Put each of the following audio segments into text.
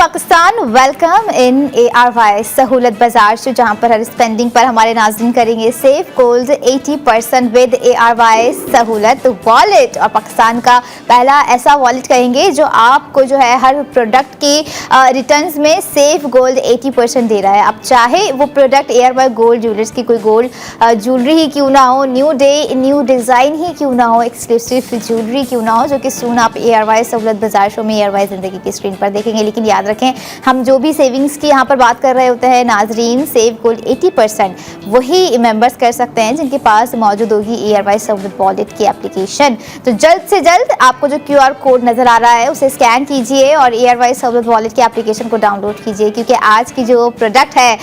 Pakistan, welcome in ARY Sahulat बाजार से, जहां पर हर स्पेंडिंग पर हमारे नाज़रीन करेंगे सेव गोल्ड 80% विद ARY सहूलत वॉलेट। और पाकिस्तान का पहला ऐसा वॉलेट कहेंगे जो आपको जो है हर प्रोडक्ट की रिटर्न्स में सेव गोल्ड 80% दे रहा है। अब चाहे वो प्रोडक्ट ARY गोल्ड ज्वेलर्स की कोई गोल्ड ज्वेलरी ही क्यों ना हो, न्यू डे न्यू डिज़ाइन ही क्यों ना हो, एक्सक्लूसिव ज्वेलरी क्यों ना हो, जो कि सून आप ARY सहूलत बाजार शो में ARY ज़िंदगी की स्क्रीन पर देखेंगे। लेकिन याद रखें, हम जो भी सेविंग्स की यहाँ पर बात कर रहे होते हैं नाजरीन, सेव गोल्ड 80% वही मेंबर्स कर सकते हैं जिनके पास मौजूद होगी ARY सहूलत वॉलेट की एप्लीकेशन। तो जल्द से जल्द आपको जो QR कोड नज़र आ रहा है उसे स्कैन कीजिए और ARY सहूलत वॉलेट की एप्लीकेशन को डाउनलोड कीजिए, क्योंकि आज की जो प्रोडक्ट है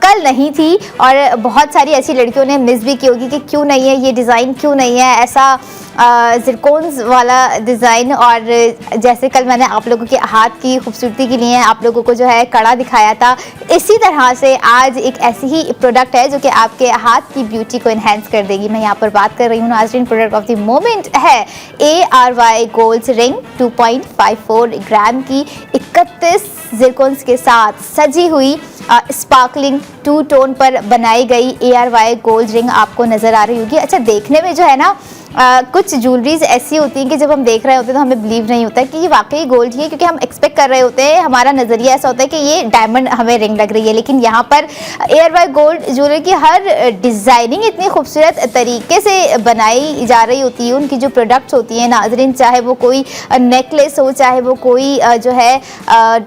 कल नहीं थी और बहुत सारी ऐसी लड़कियों ने मिस भी की होगी कि क्यों नहीं है ये डिज़ाइन, क्यों नहीं है ऐसा ज़िरकोन्स वाला डिज़ाइन। और जैसे कल मैंने आप लोगों के हाथ की खूबसूरती के लिए आप लोगों को जो है कड़ा दिखाया था, इसी तरह से आज एक ऐसी ही प्रोडक्ट है जो कि आपके हाथ की ब्यूटी को इन्हेंस कर देगी। मैं यहाँ पर बात कर रही हूँ नाज़रीन, प्रोडक्ट ऑफ द मोमेंट है ARY गोल्ड रिंग 2.54 ग्राम की 31 ज़िरकोन्स के साथ सजी हुई स्पार्कलिंग 2 टोन पर बनाई गई ARY गोल्ड रिंग आपको नज़र आ रही होगी। अच्छा, देखने में जो है ना कुछ ज्वेलरीज ऐसी होती हैं कि जब हम देख रहे होते हैं तो हमें बिलीव नहीं होता कि ये वाकई गोल्ड ही है, क्योंकि हम एक्सपेक्ट कर रहे होते हैं, हमारा नज़रिया ऐसा होता है कि ये डायमंड हमें रिंग लग रही है। लेकिन यहाँ पर ARY गोल्ड ज्वेलरी की हर डिज़ाइनिंग इतनी खूबसूरत तरीके से बनाई जा रही होती है। उनकी जो प्रोडक्ट्स होती हैं नाजरीन, चाहे वो कोई नेकलेस हो, चाहे वो कोई जो है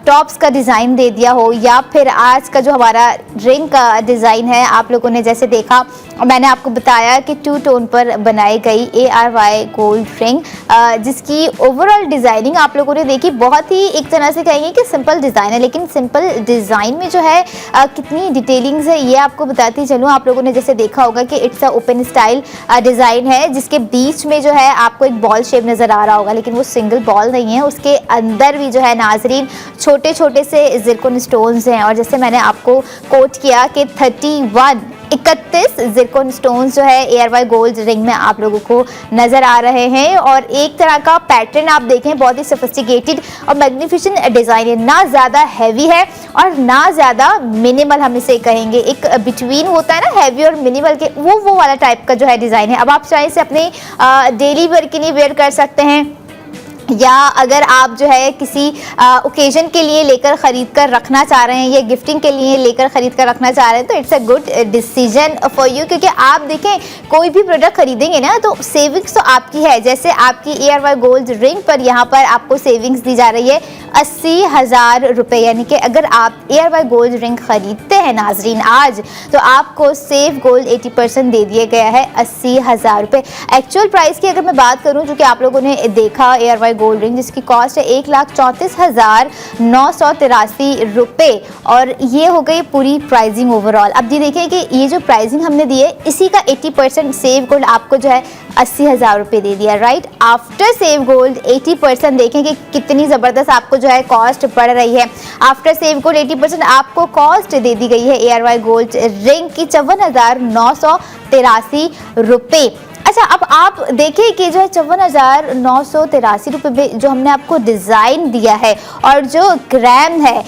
टॉप्स का डिज़ाइन दे दिया हो, या फिर आज का जो हमारा रिंग का डिज़ाइन है, आप लोगों ने जैसे देखा, मैंने आपको बताया कि 2 टोन पर बनाई गई ARY गोल्ड रिंग, जिसकी ओवरऑल डिज़ाइनिंग आप लोगों ने देखी, बहुत ही एक तरह से कहेंगे कि सिंपल डिज़ाइन है, लेकिन सिंपल डिज़ाइन में जो है कितनी डिटेलिंग्स है ये आपको बताती चलूँ। आप लोगों ने जैसे देखा होगा कि it's a open style design है, जिसके बीच में जो है आपको एक बॉल शेप नज़र आ रहा होगा, लेकिन वो सिंगल बॉल नहीं है, उसके अंदर भी जो है नाजरीन छोटे छोटे से ज़िरकोन स्टोन्स हैं। और जैसे मैंने आपको कोट किया कि 31 ज़िरकोन स्टोन्स जो है ARY गोल्ड रिंग में आप लोगों को नज़र आ रहे हैं। और एक तरह का पैटर्न आप देखें, बहुत ही सोफिस्टिकेटेड और मैग्निफिसेंट डिज़ाइन है, ना ज़्यादा हैवी है और ना ज़्यादा मिनिमल, हम इसे कहेंगे एक बिटवीन होता है ना हैवी और मिनिमल के, वो वाला टाइप का जो है डिज़ाइन है। अब आप चाहे इसे अपने डेली वेयर के लिए वेयर कर सकते हैं, या अगर आप जो है किसी ओकेजन के लिए लेकर ख़रीद कर रखना चाह रहे हैं या गिफ्टिंग के लिए लेकर ख़रीद कर रखना चाह रहे हैं, तो it's a good decision for you. क्योंकि आप देखें, कोई भी प्रोडक्ट खरीदेंगे ना तो सेविंग्स तो आपकी है। जैसे आपकी ARY गोल्ड रिंग पर यहाँ पर आपको सेविंग्स दी जा रही है 80,000 रुपये, यानी कि अगर आप ARY गोल्ड रिंग ख़रीदते हैं नाजरीन आज, तो आपको सेव गोल्ड 80% दे दिया गया है 80,000 रुपये। एक्चुअल प्राइस की अगर मैं बात करूँ, जो कि आप लोगों ने देखा ARY गोल्ड रिंग, जिसकी कॉस्ट है 1,34,983 रुपये, और ये हो गई पूरी प्राइसिंग ओवरऑल। अब ये देखिए कि ये जो प्राइसिंग हमने दी है, इसी का 80% सेव गोल्ड आपको जो है 80,000 रुपये दे दिया, राइट। आफ्टर सेव गोल्ड 80% देखें कि कितनी ज़बरदस्त आपको जो है कॉस्ट पड़ रही है। आफ्टर सेव गोल्ड 80% आपको कॉस्ट दे दी गई है ARY गोल्ड रिंग की 54,983 रुपये। अच्छा, अब आप देखिए कि जो है 54,983 रुपये में जो हमने आपको डिज़ाइन दिया है और जो ग्राम है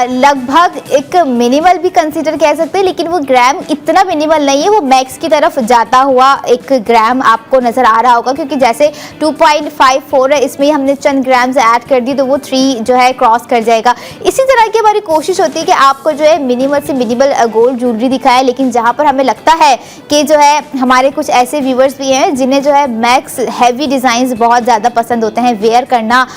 लगभग एक मिनिमल भी कंसीडर कह सकते हैं, लेकिन वो ग्राम इतना मिनिमल नहीं है, वो मैक्स की तरफ जाता हुआ एक ग्राम आपको नज़र आ रहा होगा, क्योंकि जैसे 2.54 है, इसमें हमने चंद ग्राम्स ऐड कर दी तो वो 3 जो है क्रॉस कर जाएगा। इसी तरह की हमारी कोशिश होती है कि आपको जो है मिनिमल से मिनिमल गोल्ड ज्वेलरी दिखाए, लेकिन जहाँ पर हमें लगता है कि जो है हमारे कुछ ऐसे व्यूवर्स भी हैं जिन्हें जो है मैक्स हैवी डिज़ाइंस बहुत ज़्यादा पसंद होते हैं वेयर करना।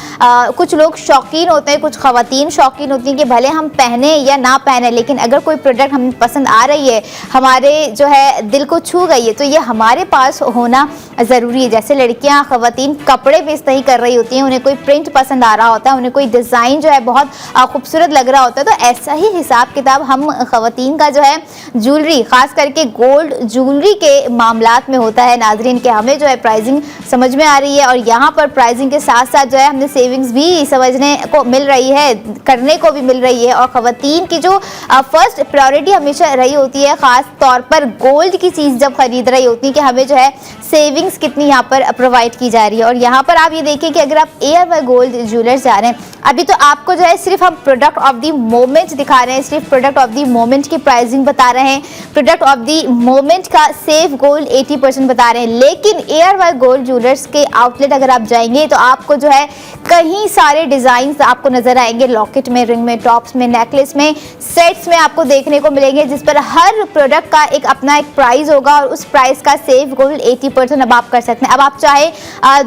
कुछ लोग शौकीन होते हैं, कुछ ख़वातीन शौकीन होती हैं कि भले हम पहने या ना पहने, लेकिन अगर कोई प्रोडक्ट हमें पसंद आ रही है, हमारे जो है दिल को छू गई है, तो ये हमारे पास होना ज़रूरी है। जैसे लड़कियां ख़वातीन कपड़े बेच नहीं कर रही होती हैं, उन्हें कोई प्रिंट पसंद आ रहा होता है, उन्हें कोई डिज़ाइन जो है बहुत खूबसूरत लग रहा होता है, तो ऐसा ही हिसाब किताब हम ख़वातीन का जो है ज्वेलरी, ख़ास करके गोल्ड ज्वेलरी के मामलात में होता है नाज़रीन। नाज़रीन कि हमें जो है प्राइसिंग समझ में आ रही है और यहाँ पर प्राइसिंग के साथ साथ जो है हमने सेविंग्स भी समझने को मिल रही है, करने को भी मिल रही है। और ख़वातीन की जो फर्स्ट प्रायोरिटी हमेशा रही होती है, ख़ास तौर पर गोल्ड की चीज़ जब खरीद रही होती है, कि हमें जो है सेविंग्स कितनी यहाँ पर प्रोवाइड की जा रही है। और यहाँ पर आप ये देखिए कि अगर आप ARY गोल्ड ज्वेलर्स जा रहे हैं, अभी तो आपको जो है सिर्फ हम प्रोडक्ट ऑफ द मोमेंट दिखा रहे हैं, सिर्फ प्रोडक्ट ऑफ द मोमेंट की प्राइसिंग बता रहे हैं, प्रोडक्ट ऑफ द मोमेंट का सेफ गोल्ड 80% बता रहे हैं। लेकिन ARY गोल्ड ज्वेलर्स के आउटलेट अगर आप जाएंगे तो आपको जो है कहीं सारे डिजाइन आपको नजर आएंगे, लॉकेट में, रिंग में, टॉप्स में, नेकलेस में, सेट्स में आपको देखने को मिलेंगे, जिस पर हर प्रोडक्ट का एक अपना एक प्राइस होगा और उस प्राइस का सेफ गोल्ड 80% अब आप कर सकते हैं। अब आप चाहे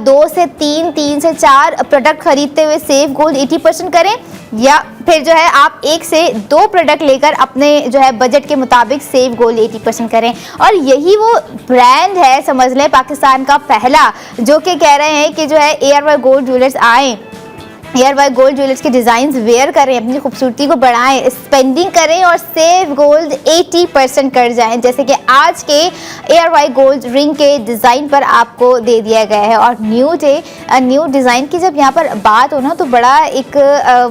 2 से 3, 3 से 4 प्रोडक्ट खरीदते हुए सेफ गोल्ड 80% करें, या फिर जो है आप 1 से 2 प्रोडक्ट लेकर अपने जो है बजट के मुताबिक सेफ गोल्ड 80% करें। और यही वो ब्रांड है, समझ लें, पाकिस्तान का पहला, जो कि कह रहे हैं कि जो है ARY गोल्ड ज्वेलर्स आए, ARY गोल्ड ज्वेलर्स के डिज़ाइंस वेयर करें, अपनी खूबसूरती को बढ़ाएं, स्पेंडिंग करें और सेव गोल्ड 80% कर जाएं, जैसे कि आज के ARY गोल्ड रिंग के डिज़ाइन पर आपको दे दिया गया है। और न्यू डिज़ाइन की जब यहाँ पर बात हो ना, तो बड़ा एक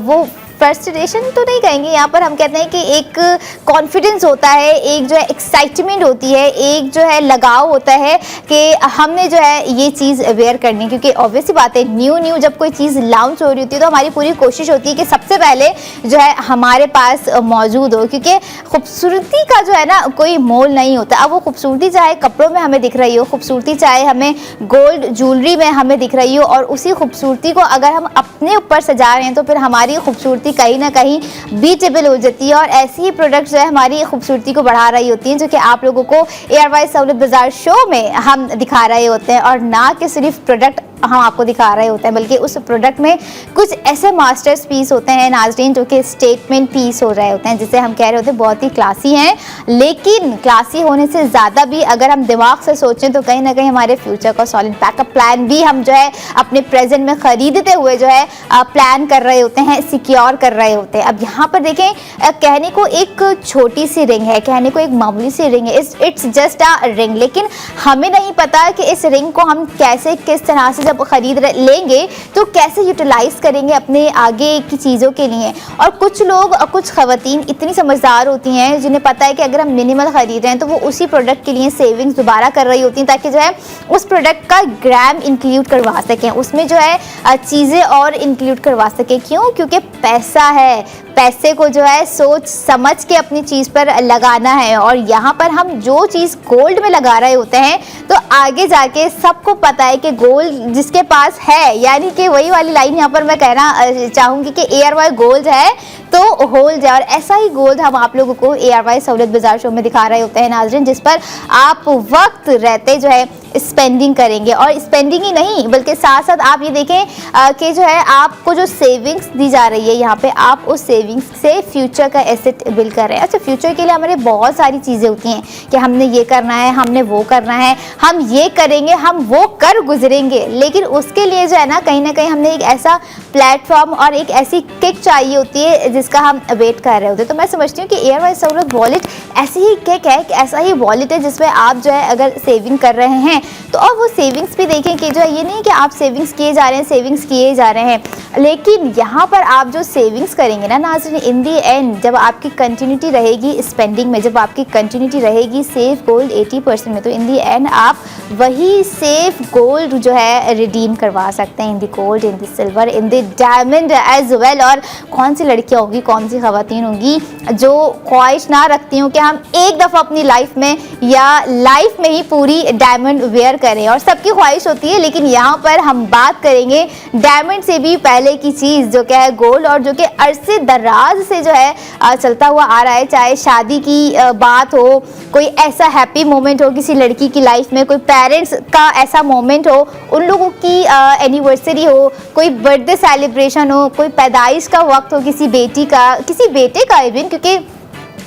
वो फ्रस्ट्रेशन तो नहीं कहेंगे, यहाँ पर हम कहते हैं कि एक कॉन्फिडेंस होता है, एक जो है एक्साइटमेंट होती है, एक जो है लगाव होता है कि हमने जो है ये चीज़ वेयर करनी है। क्योंकि ऑब्वियसली बात है, न्यू जब कोई चीज़ लॉन्च हो रही होती है तो हमारी पूरी कोशिश होती है कि सबसे पहले जो है हमारे पास मौजूद हो, क्योंकि खूबसूरती का जो है ना कोई मोल नहीं होता। अब वो खूबसूरती चाहे कपड़ों में हमें दिख रही हो, खूबसूरती चाहे हमें गोल्ड ज्वेलरी में हमें दिख रही हो, और उसी खूबसूरती को अगर हम अपने ऊपर सजा रहे हैं तो फिर हमारी खूबसूरती कहीं ना कहीं बीटेबल हो जाती है। और ऐसी ही प्रोडक्ट जो है हमारी खूबसूरती को बढ़ा रही होती हैं, जो कि आप लोगों को ARY सहूलत बाजार शो में हम दिखा रहे होते हैं। और ना कि सिर्फ प्रोडक्ट हम आपको दिखा रहे होते हैं, बल्कि उस प्रोडक्ट में कुछ ऐसे मास्टर्स पीस होते हैं नाज़रीन, जो कि स्टेटमेंट पीस हो रहे होते हैं, जिसे हम कह रहे होते हैं बहुत ही क्लासी हैं। लेकिन क्लासी होने से ज़्यादा भी अगर हम दिमाग से सोचें तो कहीं ना कहीं हमारे फ्यूचर का सॉलिड बैकअप प्लान भी हम जो है अपने प्रेजेंट में ख़रीदते हुए जो है प्लान कर रहे होते हैं, सिक्योर कर रहे होते हैं। अब यहाँ पर देखें, कहने को एक छोटी सी रिंग है, कहने को एक मामूली सी रिंग है, इट्स जस्ट अ रिंग, लेकिन हमें नहीं पता कि इस रिंग को हम कैसे, किस तरह से जब खरीद लेंगे तो कैसे यूटिलाइज करेंगे अपने आगे की चीज़ों के लिए। और कुछ लोग, कुछ ख़वातीन इतनी समझदार होती हैं जिन्हें पता है कि अगर हम मिनिमल ख़रीद रहे हैं तो वो उसी प्रोडक्ट के लिए सेविंग्स दोबारा कर रही होती हैं, ताकि जो है उस प्रोडक्ट का ग्राम इंक्लूड करवा सकें, उसमें जो है चीज़ें और इंक्लूड करवा सकें। क्यों? क्योंकि पैसा है, पैसे को जो है सोच समझ के अपनी चीज़ पर लगाना है। और यहाँ पर हम जो चीज़ गोल्ड में लगा रहे होते हैं तो आगे जाके सबको पता है कि गोल्ड जिसके पास है, यानी कि वही वाली लाइन यहाँ पर मैं कहना चाहूँगी कि ARY गोल्ड है तो होल्ड है। और ऐसा ही गोल्ड हम आप लोगों को ARY सहूलत बाजार शो में दिखा रहे होते हैं नाज़रीन, जिस पर आप वक्त रहते जो है स्पेंडिंग करेंगे। और स्पेंडिंग ही नहीं बल्कि साथ साथ आप ये देखें कि जो है आपको जो सेविंग्स दी जा रही है यहाँ पे, आप उस सेविंग्स से फ्यूचर का एसेट बिल्ड कर रहे हैं। अच्छा, फ्यूचर के लिए हमारे बहुत सारी चीज़ें होती हैं कि हमने ये करना है, हमने वो करना है, हम ये करेंगे, हम वो कर गुजरेंगे। लेकिन उसके लिए जो है ना कहीं हमने एक ऐसा प्लेटफॉर्म और एक ऐसी किक चाहिए होती है जिसका हम वेट कर रहे होते हैं। तो मैं समझती हूँ कि ARY सहूलत वॉलेट ऐसी ही किक है, कि ऐसा ही वॉलेट है जिसमें आप जो है अगर सेविंग कर रहे हैं तो और वो सेविंग्स भी देखें कि जो है ये नहीं कि आप सेविंग्स किए जा रहे हैं, सेविंग्स किए जा रहे हैं, लेकिन यहाँ पर आप जो सेविंग्स करेंगे ना नाज़रीन, इन दी एंड जब आपकी कंटिन्यूटी रहेगी स्पेंडिंग में, जब आपकी कंटिन्यूटी रहेगी सेफ गोल्ड 80% में, तो इन दी एंड आप वही सेफ गोल्ड जो है रिडीम करवा सकते हैं, in the gold, in the silver, in the diamond as well. और कौन सी लड़कियाँ होगी, कौन सी ख़वातीन होगी जो ख्वाहिश ना रखती हूँ कि हम एक दफ़ा अपनी लाइफ में या लाइफ में ही पूरी डायमंड वेयर करें, और सबकी ख्वाहिश होती है। लेकिन यहाँ पर हम बात करेंगे डायमंड से भी पहले की चीज़ जो क्या है गोल्ड, और जो कि अरसे दराज से जो है चलता हुआ आ रहा है। चाहे शादी की बात हो, कोई ऐसा हैप्पी मोमेंट हो किसी लड़की की लाइफ में, कोई पेरेंट्स का ऐसा मोमेंट हो, उन लोगों की एनिवर्सरी हो, कोई बर्थडे सेलिब्रेशन हो, कोई पैदाइश का वक्त हो किसी बेटी का, किसी बेटे का इवन, क्योंकि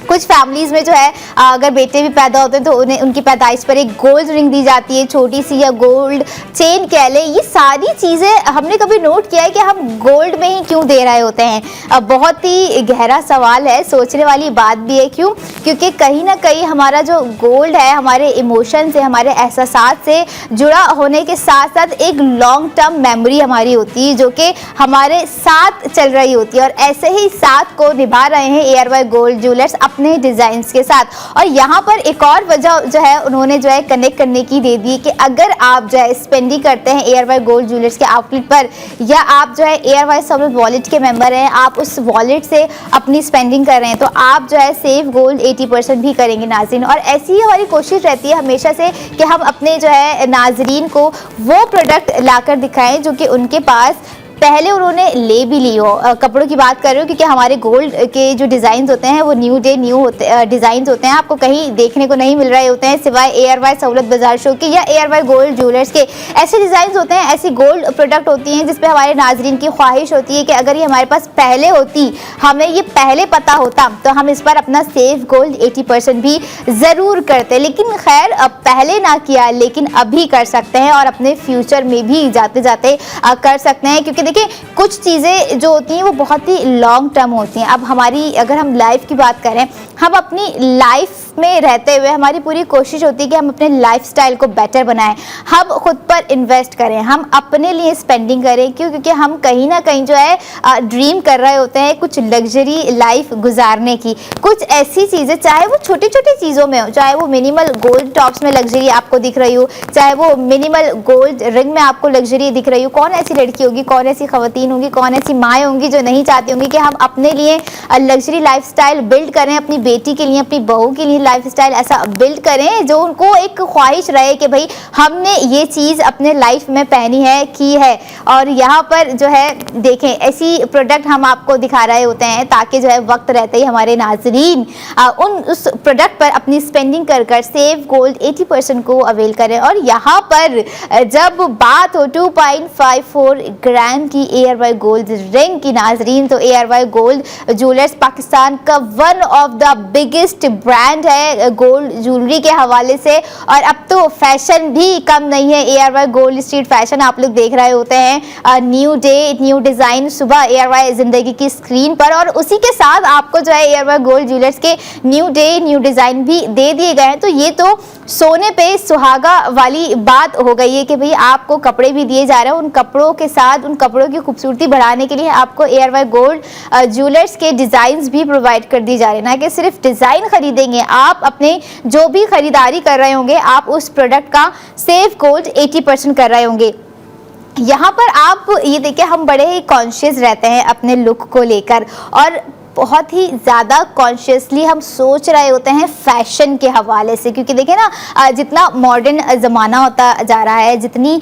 कुछ फैमिलीज में जो है अगर बेटे भी पैदा होते हैं तो उन्हें उनकी पैदाइश पर एक गोल्ड रिंग दी जाती है, छोटी सी, या गोल्ड चेन कह ले। ये सारी चीज़ें हमने कभी नोट किया है कि हम गोल्ड में ही क्यों दे रहे होते हैं? बहुत ही गहरा सवाल है, सोचने वाली बात भी है। क्यों? क्योंकि कहीं ना कहीं हमारा जो गोल्ड है हमारे इमोशन से, हमारे एहसास से जुड़ा होने के साथ साथ एक लॉन्ग टर्म मेमोरी हमारी होती है जो कि हमारे साथ चल रही होती है, और ऐसे ही साथ को निभा रहे हैं ARY गोल्ड ज्वेलर्स अपने डिजाइन्स के साथ। और यहाँ पर एक और वजह जो है उन्होंने जो है कनेक्ट करने की दे दी कि अगर आप जो है स्पेंडिंग करते हैं ARY गोल्ड ज्वेलर्स के आउटलेट पर, या आप जो है ARY सहूलत वॉलेट के मेंबर हैं, आप उस वॉलेट से अपनी स्पेंडिंग कर रहे हैं, तो आप जो है सेव गोल्ड 80% भी करेंगे नाज़रीन। और ऐसी ही हमारी कोशिश रहती है हमेशा से कि हम अपने जो है नाज़रीन को वो प्रोडक्ट लाकर दिखाएं जो कि उनके पास पहले उन्होंने ले भी ली हो। कपड़ों की बात कर रही हूँ क्योंकि हमारे गोल्ड के जो डिज़ाइन होते हैं वो न्यू डे न्यू होते डिज़ाइन होते हैं, आपको कहीं देखने को नहीं मिल रहे होते हैं सिवाय ARY सहूलत बाजार शो के या ARY गोल्ड ज्वेलर्स के। ऐसे डिज़ाइन होते हैं, ऐसी गोल्ड प्रोडक्ट होती हैं जिसपे हमारे नाजरीन की ख्वाहिश होती है कि अगर ये हमारे पास पहले होती, हमें ये पहले पता होता तो हम इस पर अपना सेव गोल्ड 80% भी ज़रूर करते। लेकिन खैर अब पहले ना किया, लेकिन अभी कर सकते हैं और अपने फ्यूचर में भी जाते जाते कर सकते हैं। क्योंकि देखिए कुछ चीज़ें जो होती हैं वो बहुत ही लॉन्ग टर्म होती हैं। अब हमारी अगर हम लाइफ की बात करें, हम अपनी लाइफ में रहते हुए हमारी पूरी कोशिश होती है कि हम अपने लाइफस्टाइल को बेटर बनाएं, हम खुद पर इन्वेस्ट करें, हम अपने लिए स्पेंडिंग करें। क्यों? क्योंकि हम कहीं ना कहीं जो है ड्रीम कर रहे होते हैं कुछ लग्जरी लाइफ गुजारने की। कुछ ऐसी चीज़ें, चाहे वो छोटी छोटी चीज़ों में हो, चाहे वो मिनिमल गोल्ड टॉप्स में लग्जरी आपको दिख रही हो, चाहे वो मिनिमल गोल्ड रिंग में आपको लग्जरी दिख रही हो। कौन ऐसी लड़की होगी, कौन ऐसी खवातीन होंगी, कौन ऐसी माएँ होंगी जो नहीं चाहती होंगी कि हम अपने लिए लग्जरी लाइफस्टाइल बिल्ड करें, अपनी बेटी के लिए, अपनी बहू के लिए लाइफस्टाइल ऐसा बिल्ड करें जो उनको एक ख्वाहिश रहे कि भाई हमने ये चीज़ अपने लाइफ में पहनी है, की है। और यहाँ पर जो है देखें ऐसी प्रोडक्ट हम आपको दिखा रहे होते हैं ताकि जो है वक्त रहते ही हमारे नाजरीन उस प्रोडक्ट पर अपनी स्पेंडिंग कर कर सेव गोल्ड 80% को अवेल करें। और यहाँ पर जब बात हो 2.54 ग्राम की ARY गोल्ड रिंग की नाजरीन, तो ARY गोल्ड ज्वेलर्स पाकिस्तान का one of the biggest brand है गोल्ड ज्वेलरी के हवाले से। और अब तो फैशन भी कम नहीं है, ARY गोल्ड स्ट्रीट फैशन आप लोग देख रहे होते हैं, न्यू डे न्यू डिज़ाइन सुबह ARY जिंदगी की स्क्रीन पर। और उसी के साथ आपको जो है ARY गोल्ड ज्वेलर्स के न्यू डे न्यू डिज़ाइन भी दे दिए गए हैं। तो ये तो सोने पे सुहागा वाली बात हो गई है कि भाई आपको कपड़े भी दिए जा रहे हैं, उन कपड़ों के साथ उन कपड़ों की खूबसूरती बढ़ाने के लिए आपको ARY गोल्ड ज्वेलर्स के डिज़ाइंस भी प्रोवाइड कर दी जा रहे हैं। ना कि सिर्फ डिज़ाइन खरीदेंगे, आप अपने जो भी खरीदारी कर रहे होंगे आप उस प्रोडक्ट का सेव गोल्ड 80% कर रहे होंगे। यहाँ पर आप ये देखिए हम बड़े ही कॉन्शियस रहते हैं अपने लुक को लेकर, और बहुत ही ज़्यादा कॉन्शियसली हम सोच रहे होते हैं फैशन के हवाले से। क्योंकि देखिए ना जितना मॉडर्न ज़माना होता जा रहा है, जितनी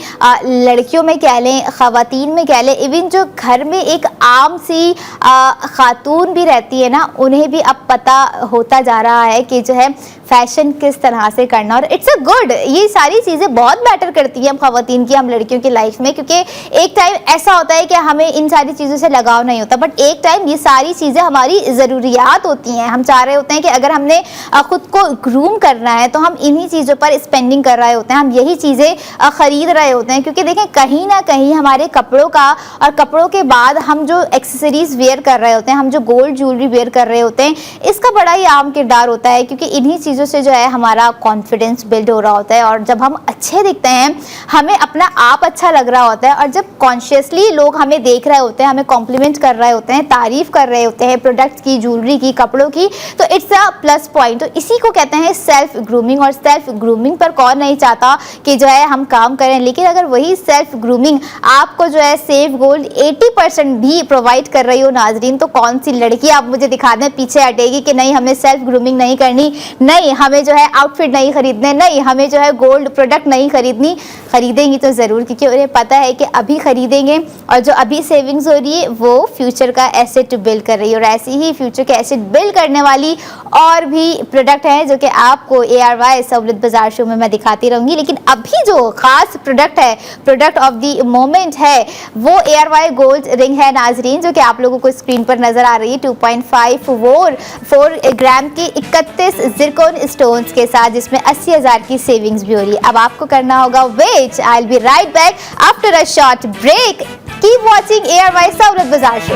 लड़कियों में कह लें, ख़वातीन में कह लें, इवन जो घर में एक आम सी खातून भी रहती है ना, उन्हें भी अब पता होता जा रहा है कि जो है फैशन किस तरह से करना। और इट्स अ गुड, ये सारी चीज़ें बहुत मैटर करती हैं हम ख़वातीन की, हम लड़कियों की लाइफ में। क्योंकि एक टाइम ऐसा होता है कि हमें इन सारी चीज़ों से लगाव नहीं होता, बट एक टाइम ये सारी चीज़ें हमारी ज़रूरियात होती हैं। हम चाह रहे होते हैं कि अगर हमने खुद को ग्रूम करना है तो हम इन्हीं चीज़ों पर स्पेंडिंग कर रहे होते हैं, हम यही चीज़ें ख़रीद रहे होते हैं। क्योंकि देखें कहीं ना कहीं हमारे कपड़ों का, और कपड़ों के बाद हम जो एक्सेसरीज वेयर कर रहे होते हैं, हम जो गोल्ड ज्वेलरी वेयर कर रहे होते हैं, इसका बड़ा ही आम किरदार होता है। क्योंकि इन्हीं चीज़ों से जो है हमारा कॉन्फिडेंस बिल्ड हो रहा होता है, और जब हम अच्छे दिखते हैं, हमें अपना आप अच्छा लग रहा होता है, और जब कॉन्शियसली लोग हमें देख रहे होते हैं, हमें कॉम्प्लीमेंट कर रहे होते हैं, तारीफ़ कर रहे होते हैं प्रोडक्ट्स की, ज्वेलरी की, कपड़ों की, तो इट्स अ प्लस पॉइंट। तो इसी को कहते हैं सेल्फ ग्रूमिंग। और सेल्फ ग्रूमिंग पर कौन नहीं चाहता कि जो है हम काम करें, लेकिन अगर वही सेल्फ ग्रूमिंग आपको जो है सेव गोल्ड 80% भी प्रोवाइड कर रही हो नाजरीन, तो कौन सी लड़की आप मुझे दिखा दें पीछे हटेगी कि नहीं हमें सेल्फ ग्रूमिंग नहीं करनी, नहीं हमें जो है आउटफिट नहीं खरीदने, नहीं हमें जो है गोल्ड प्रोडक्ट नहीं खरीदनी। खरीदेंगी तो ज़रूर, क्योंकि उन्हें पता है कि अभी खरीदेंगे और जो अभी सेविंग्स हो रही है वो फ्यूचर का एसेट बिल्ड कर रही है। और ऐसी ही फ्यूचर के एसेट बिल्ड करने वाली और भी प्रोडक्ट हैं जो कि आपको ARY सहूलत बाजार शो में मैं दिखाती रहूंगी। लेकिन अभी जो खास प्रोडक्ट है, प्रोडक्ट ऑफ द मोमेंट है, वो ARY गोल्ड रिंग है नाजरीन, जो कि आप लोगों को स्क्रीन पर नजर आ रही है। 2.54 ग्राम की 31 जिरकोन स्टोन्स के साथ, जिसमें 80,000 की सेविंग्स भी हो रही है। अब आपको करना होगा wait. I will be right back after a short break. Keep watching ARY Sahulat Bazaar show.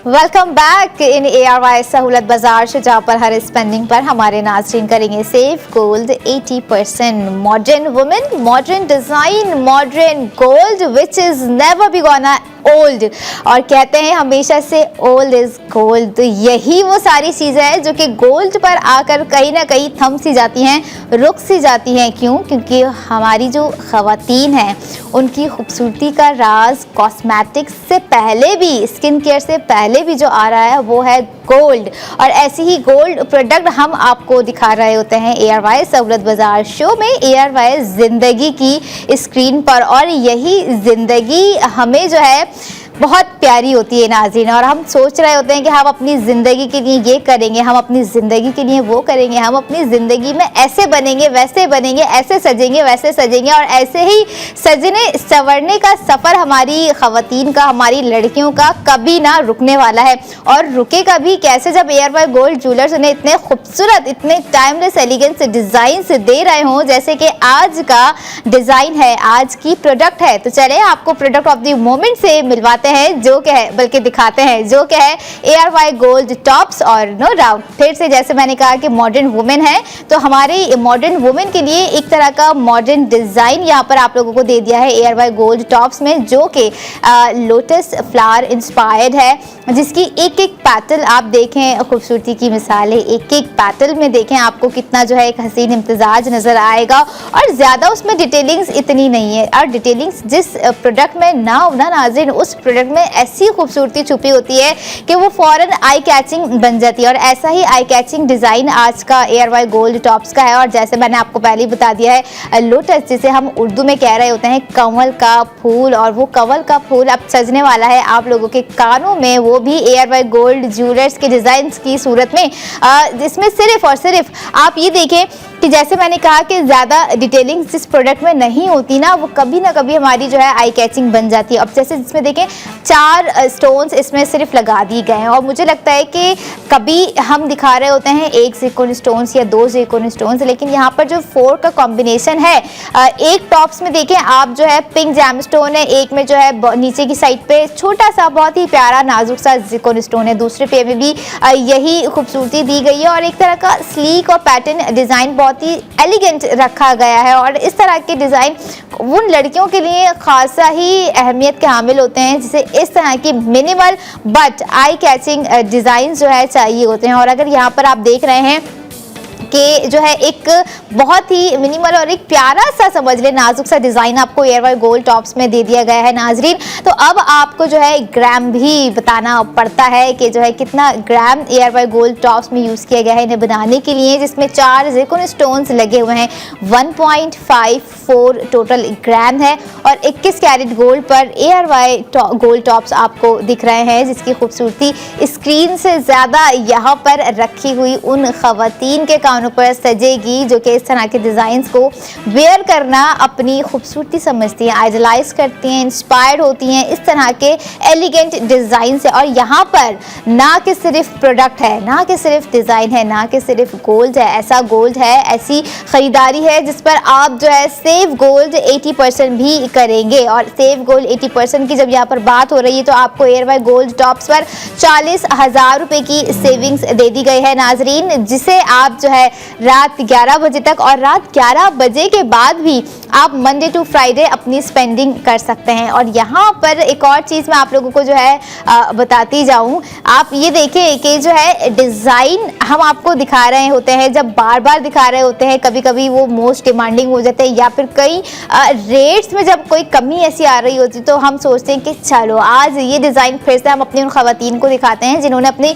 Welcome back in ARY Sahulat Bazaar show, जहाँ पर हर स्पेंडिंग पर हमारे नाज़रीन करेंगे safe gold 80%। Modern women, modern design, modern gold which is never be gonna old. और कहते हैं हमेशा से ओल्ड इज गोल्ड। तो यही वो सारी चीज़ें हैं जो कि गोल्ड पर आकर कहीं ना कहीं थम सी जाती हैं, रुक सी जाती हैं। क्यों? क्योंकि हमारी जो ख़वातीन हैं उनकी खूबसूरती का राज कॉस्मेटिक्स से पहले भी, स्किन केयर से पहले भी जो आ रहा है वो है गोल्ड। और ऐसी ही गोल्ड प्रोडक्ट हम आपको दिखा रहे होते हैं ARY सहूलत बाजार शो में, ARY जिंदगी की स्क्रीन पर। और यही जिंदगी हमें जो है बहुत प्यारी होती है नाज़रीन, और हम सोच रहे होते हैं कि हम अपनी ज़िंदगी के लिए ये करेंगे, हम अपनी ज़िंदगी के लिए वो करेंगे, हम अपनी ज़िंदगी में ऐसे बनेंगे, वैसे बनेंगे, ऐसे सजेंगे, वैसे सजेंगे। और ऐसे ही सजने संवरने का सफ़र हमारी ख़वातीन का, हमारी लड़कियों का कभी ना रुकने वाला है। और रुकेगा भी कैसे? जब ARY गोल्ड ज्वेलर्स उन्हें इतने खूबसूरत, इतने टाइमलेस एलिगेंस डिज़ाइन से दे रहे हों, जैसे कि आज का डिज़ाइन है, आज की प्रोडक्ट है। तो चले आपको प्रोडक्ट ऑफ द मोमेंट से मिलवाते हैं, जो क्या है, बल्कि दिखाते हैं जो क्या है ARY गोल्ड टॉप्स। और नो डाउट फिर से जैसे मैंने कहा कि मॉडर्न वुमेन है, तो हमारे मॉडर्न वुमेन के लिए एक तरह का मॉडर्न डिजाइन यहाँ पर आप लोगों को दे दिया है ARY गोल्ड टॉप्स में, जो कि लोटस फ्लावर इंस्पायर्ड है, जिसकी एक एक पैटल आप देखें, खूबसूरती की मिसाल है। एक एक पैटल में देखें आपको कितना जो है एक हसीन इम्तिजाज नजर आएगा। और ज्यादा उसमें डिटेलिंग्स इतनी नहीं है, और डिटेलिंग्स जिस प्रोडक्ट में ना होना नाज़रीन, उस प्रोडक्ट में ऐसी खूबसूरती छुपी होती है कि वो फौरन आई कैचिंग बन जाती है। और ऐसा ही आई कैचिंग डिजाइन आज का ARY गोल्ड टॉप्स का है। और जैसे मैंने आपको पहले ही बता दिया है, लोटस जिसे हम उर्दू में कह रहे होते हैं, कमल का फूल, और वो कमल का फूल अब सजने वाला है आप लोगों के कानों में, वो भी ARY गोल्ड ज्वेलर्स के डिजाइन की सूरत में। जिसमें सिर्फ और सिर्फ आप ये देखें कि जैसे मैंने कहा कि ज़्यादा डिटेलिंग जिस प्रोडक्ट में नहीं होती ना, वो कभी ना कभी हमारी जो है आई कैचिंग बन जाती है। अब जैसे इसमें देखें 4 स्टोन्स इसमें सिर्फ लगा दिए गए हैं, और मुझे लगता है कि कभी हम दिखा रहे होते हैं 1 जिरकोन स्टोन्स या 2 जिरकोन स्टोन्स, लेकिन यहाँ पर जो 4 का कॉम्बिनेशन है, एक टॉप्स में देखें आप जो है पिंक जैम स्टोन है, एक में जो है नीचे की साइड पे छोटा सा बहुत ही प्यारा नाजुक सा जिरकोन स्टोन है, दूसरे पे में भी यही खूबसूरती दी गई है। और एक तरह का स्लीक और पैटर्न डिज़ाइन बहुत ही एलिगेंट रखा गया है। और इस तरह के डिज़ाइन उन लड़कियों के लिए खासा ही अहमियत के हामिल होते हैं जिसे इस तरह की minimal but eye catching design जो है चाहिए होते हैं। और अगर यहाँ पर आप देख रहे हैं कि जो है एक बहुत ही मिनिमल और एक प्यारा सा समझ ले नाजुक सा डिज़ाइन आपको ARY गोल्ड टॉप्स में दे दिया गया है नाजरीन। तो अब आपको जो है ग्राम भी बताना पड़ता है कि जो है कितना ग्राम ARY गोल्ड टॉप्स में यूज़ किया गया है इन्हें बनाने के लिए, जिसमें 4 जिरकोन स्टोन्स लगे हुए हैं। 1.54 टोटल ग्राम है, और 21 कैरेट गोल्ड पर ARY गोल्ड टॉप्स आपको दिख रहे हैं, जिसकी खूबसूरती स्क्रीन से ज़्यादा यहाँ पर रखी हुई उन ख़वातीन के कानों पर सजेगी जो कि इस तरह के डिज़ाइंस को वेयर करना अपनी खूबसूरती समझती हैं, आइडलाइज करती हैं, इंस्पायर्ड होती हैं इस तरह के एलिगेंट डिज़ाइन से। और यहाँ पर ना कि सिर्फ प्रोडक्ट है, ना कि सिर्फ डिज़ाइन है, ना कि सिर्फ गोल्ड है, ऐसा गोल्ड है, ऐसी ख़रीदारी है जिस पर आप जो है सेव गोल्ड 80% भी करेंगे। और सेव गोल्ड 80% की जब यहाँ पर बात हो रही है, तो आपको ARY गोल्ड टॉप्स पर 40,000 रुपये की सेविंग्स दे दी गई है नाजरीन, जिसे आप जो है रात 11 बजे तक, और रात 11 बजे के बाद भी आप मंडे टू फ्राइडे अपनी स्पेंडिंग कर सकते हैं। और यहाँ पर एक और चीज़ मैं आप लोगों को जो है बताती जाऊँ, आप ये देखें कि जो है डिज़ाइन हम आपको दिखा रहे होते हैं, जब बार बार दिखा रहे होते हैं, कभी कभी वो मोस्ट डिमांडिंग हो जाते हैं, या फिर कई रेट्स में जब कोई कमी ऐसी आ रही होती तो हम सोचते हैं कि चलो आज ये डिज़ाइन फिर से हम अपनी उन ख़वातीन को दिखाते हैं जिन्होंने अपने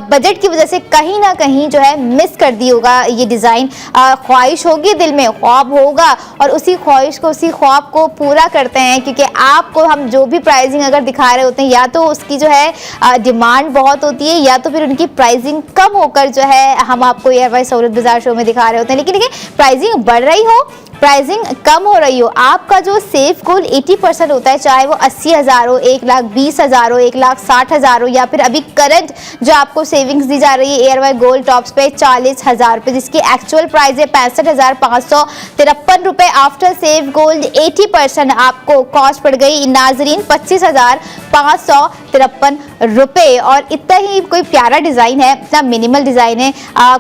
बजट की वजह से कहीं ना कहीं जो है मिस कर दी होगा ये डिज़ाइन। ख्वाहिश होगी दिल में, ख्वाब होगा, और उसी ख्वाहिश को, उसी ख्वाब को पूरा करते हैं, क्योंकि आपको हम जो भी प्राइसिंग अगर दिखा रहे होते हैं या तो उसकी जो है डिमांड बहुत होती है या तो फिर उनकी प्राइसिंग कम होकर जो है हम आपको एयरवाइज सहूलत बाजार शो में दिखा रहे होते हैं। लेकिन देखिए, प्राइसिंग बढ़ रही हो, प्राइसिंग कम हो रही हो, आपका जो सेफ गोल 80% होता है, चाहे वो 80,000 हो, 1,20,000 हो, 1,60,000 हो, या फिर अभी करंट जो आपको सेविंग्स दी जा रही है एयरवाइज गोल्ड टॉप्स पे 40,000 रुपये, जिसकी एक्चुअल प्राइस है 65,553 रुपये। आफ्टर सेफ गोल्ड 80% आपको कॉस्ट पड़ गई नाजरीन 25,553 रुपये। और इतना ही कोई प्यारा डिज़ाइन है, इतना मिनिमल डिज़ाइन है,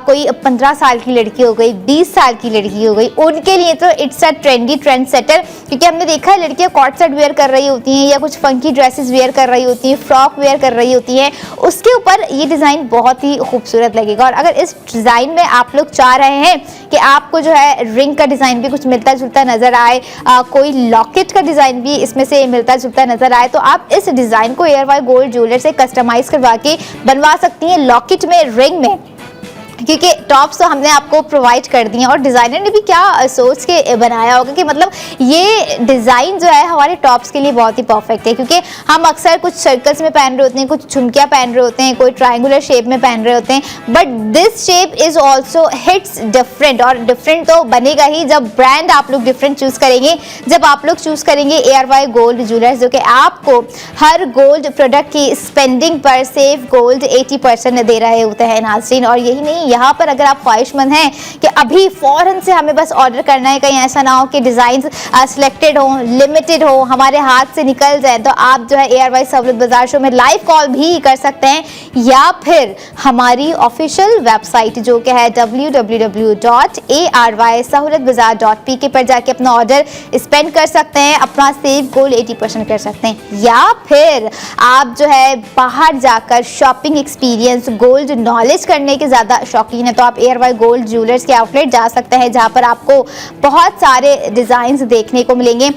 कोई 15 साल की लड़की हो गई, 20 साल की लड़की हो गई, उनके लिए तो it's a trendy trend setter, क्योंकि हमने देखा है लड़कियां कॉट सेट वेयर कर रही होती हैं या कुछ फंकी ड्रेसेस वेयर कर रही होती हैं, फ्रॉक वेयर कर रही होती हैं, उसके ऊपर ये डिज़ाइन बहुत ही खूबसूरत लगेगा। और अगर इस डिज़ाइन में आप लोग चाह रहे हैं कि आपको जो है रिंग का डिज़ाइन भी कुछ मिलता जुलता नज़र आए, कोई लॉकेट का डिज़ाइन भी इसमें से मिलता जुलता नज़र आए, तो आप इस डिज़ाइन को एयरवाइज गोल्ड ज्वेलर से कस्टमाइज करवा के बनवा सकती हैं लॉकेट में, रिंग में, क्योंकि टॉप्स तो हमने आपको प्रोवाइड कर दिए हैं। और डिज़ाइनर ने भी क्या सोच के बनाया होगा कि मतलब ये डिज़ाइन जो है हमारे टॉप्स के लिए बहुत ही परफेक्ट है, क्योंकि हम अक्सर कुछ सर्कल्स में पहन रहे होते हैं, कुछ झुमकियाँ पहन रहे होते हैं, कोई ट्रायंगुलर शेप में पहन रहे होते हैं, but this shape is also hits different. और डिफरेंट तो बनेगा ही जब ब्रांड आप लोग डिफरेंट चूज़ करेंगे, जब आप लोग चूज़ करेंगे एयरवाइज गोल्ड ज्वेलर्स, जो कि आपको हर गोल्ड प्रोडक्ट की स्पेंडिंग पर सेफ गोल्ड 80% दे रहे होते हैं नाज़रीन। और यही नहीं, यहाँ पर अगर आप ख्वाहिशमंद हैं कि अभी फ़ौरन से हमें बस ऑर्डर करना है, कहीं ऐसा ना हो कि डिज़ाइन सिलेक्टेड हो, लिमिटेड हो, हमारे हाथ से निकल जाए, तो आप जो है एयरवाइज सहूलत बाजार शो में लाइव कॉल भी कर सकते हैं, या फिर हमारी ऑफिशियल वेबसाइट जो कि है www.arysahulatbazaar.pk पर जाके अपना ऑर्डर स्पेंड कर सकते हैं, अपना सेव गोल्ड 80% कर सकते हैं। या फिर आप जो है बाहर जाकर शॉपिंग एक्सपीरियंस, गोल्ड नॉलेज करने के ज़्यादा शौकीन है, तो आप एयरवाइज गोल्ड ज्वेलर्स के आउटलेट जा सकते हैं, जहां पर आपको बहुत सारे डिज़ाइंस देखने को मिलेंगे।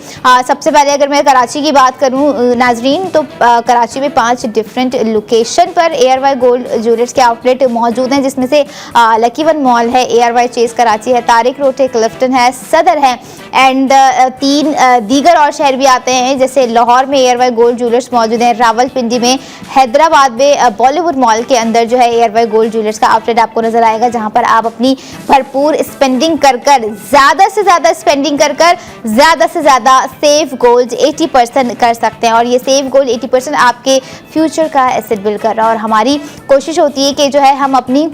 सबसे पहले अगर मैं कराची की बात करूं नाजरीन, तो कराची में 5 डिफरेंट लोकेशन पर एयरवाइज गोल्ड ज्वेलर्स के आउटलेट मौजूद हैं, जिसमें से लकी वन मॉल है, एयरवाइज चेस कराची है, तारिक रोड है, क्लिफ्टन है, सदर है, एंड 3 दीगर और शहर भी आते हैं, जैसे लाहौर में एयरवाइज गोल्ड ज्वेलर्स मौजूद है, रावलपिंडी में, हैदराबाद में बॉलीवुड मॉल के अंदर जो है एयरवाइज गोल्ड ज्वेलर्स का आउटलेट आपको नजर आएगा, जहां पर आप अपनी भरपूर स्पेंडिंग कर ज़्यादा से ज़्यादा स्पेंडिंग कर ज़्यादा से ज़्यादा सेफ गोल्ड 80% कर सकते हैं। और ये सेफ गोल्ड 80% आपके फ्यूचर का एसेट बिल्ड कर रहा है। और हमारी कोशिश होती है कि जो है हम अपनी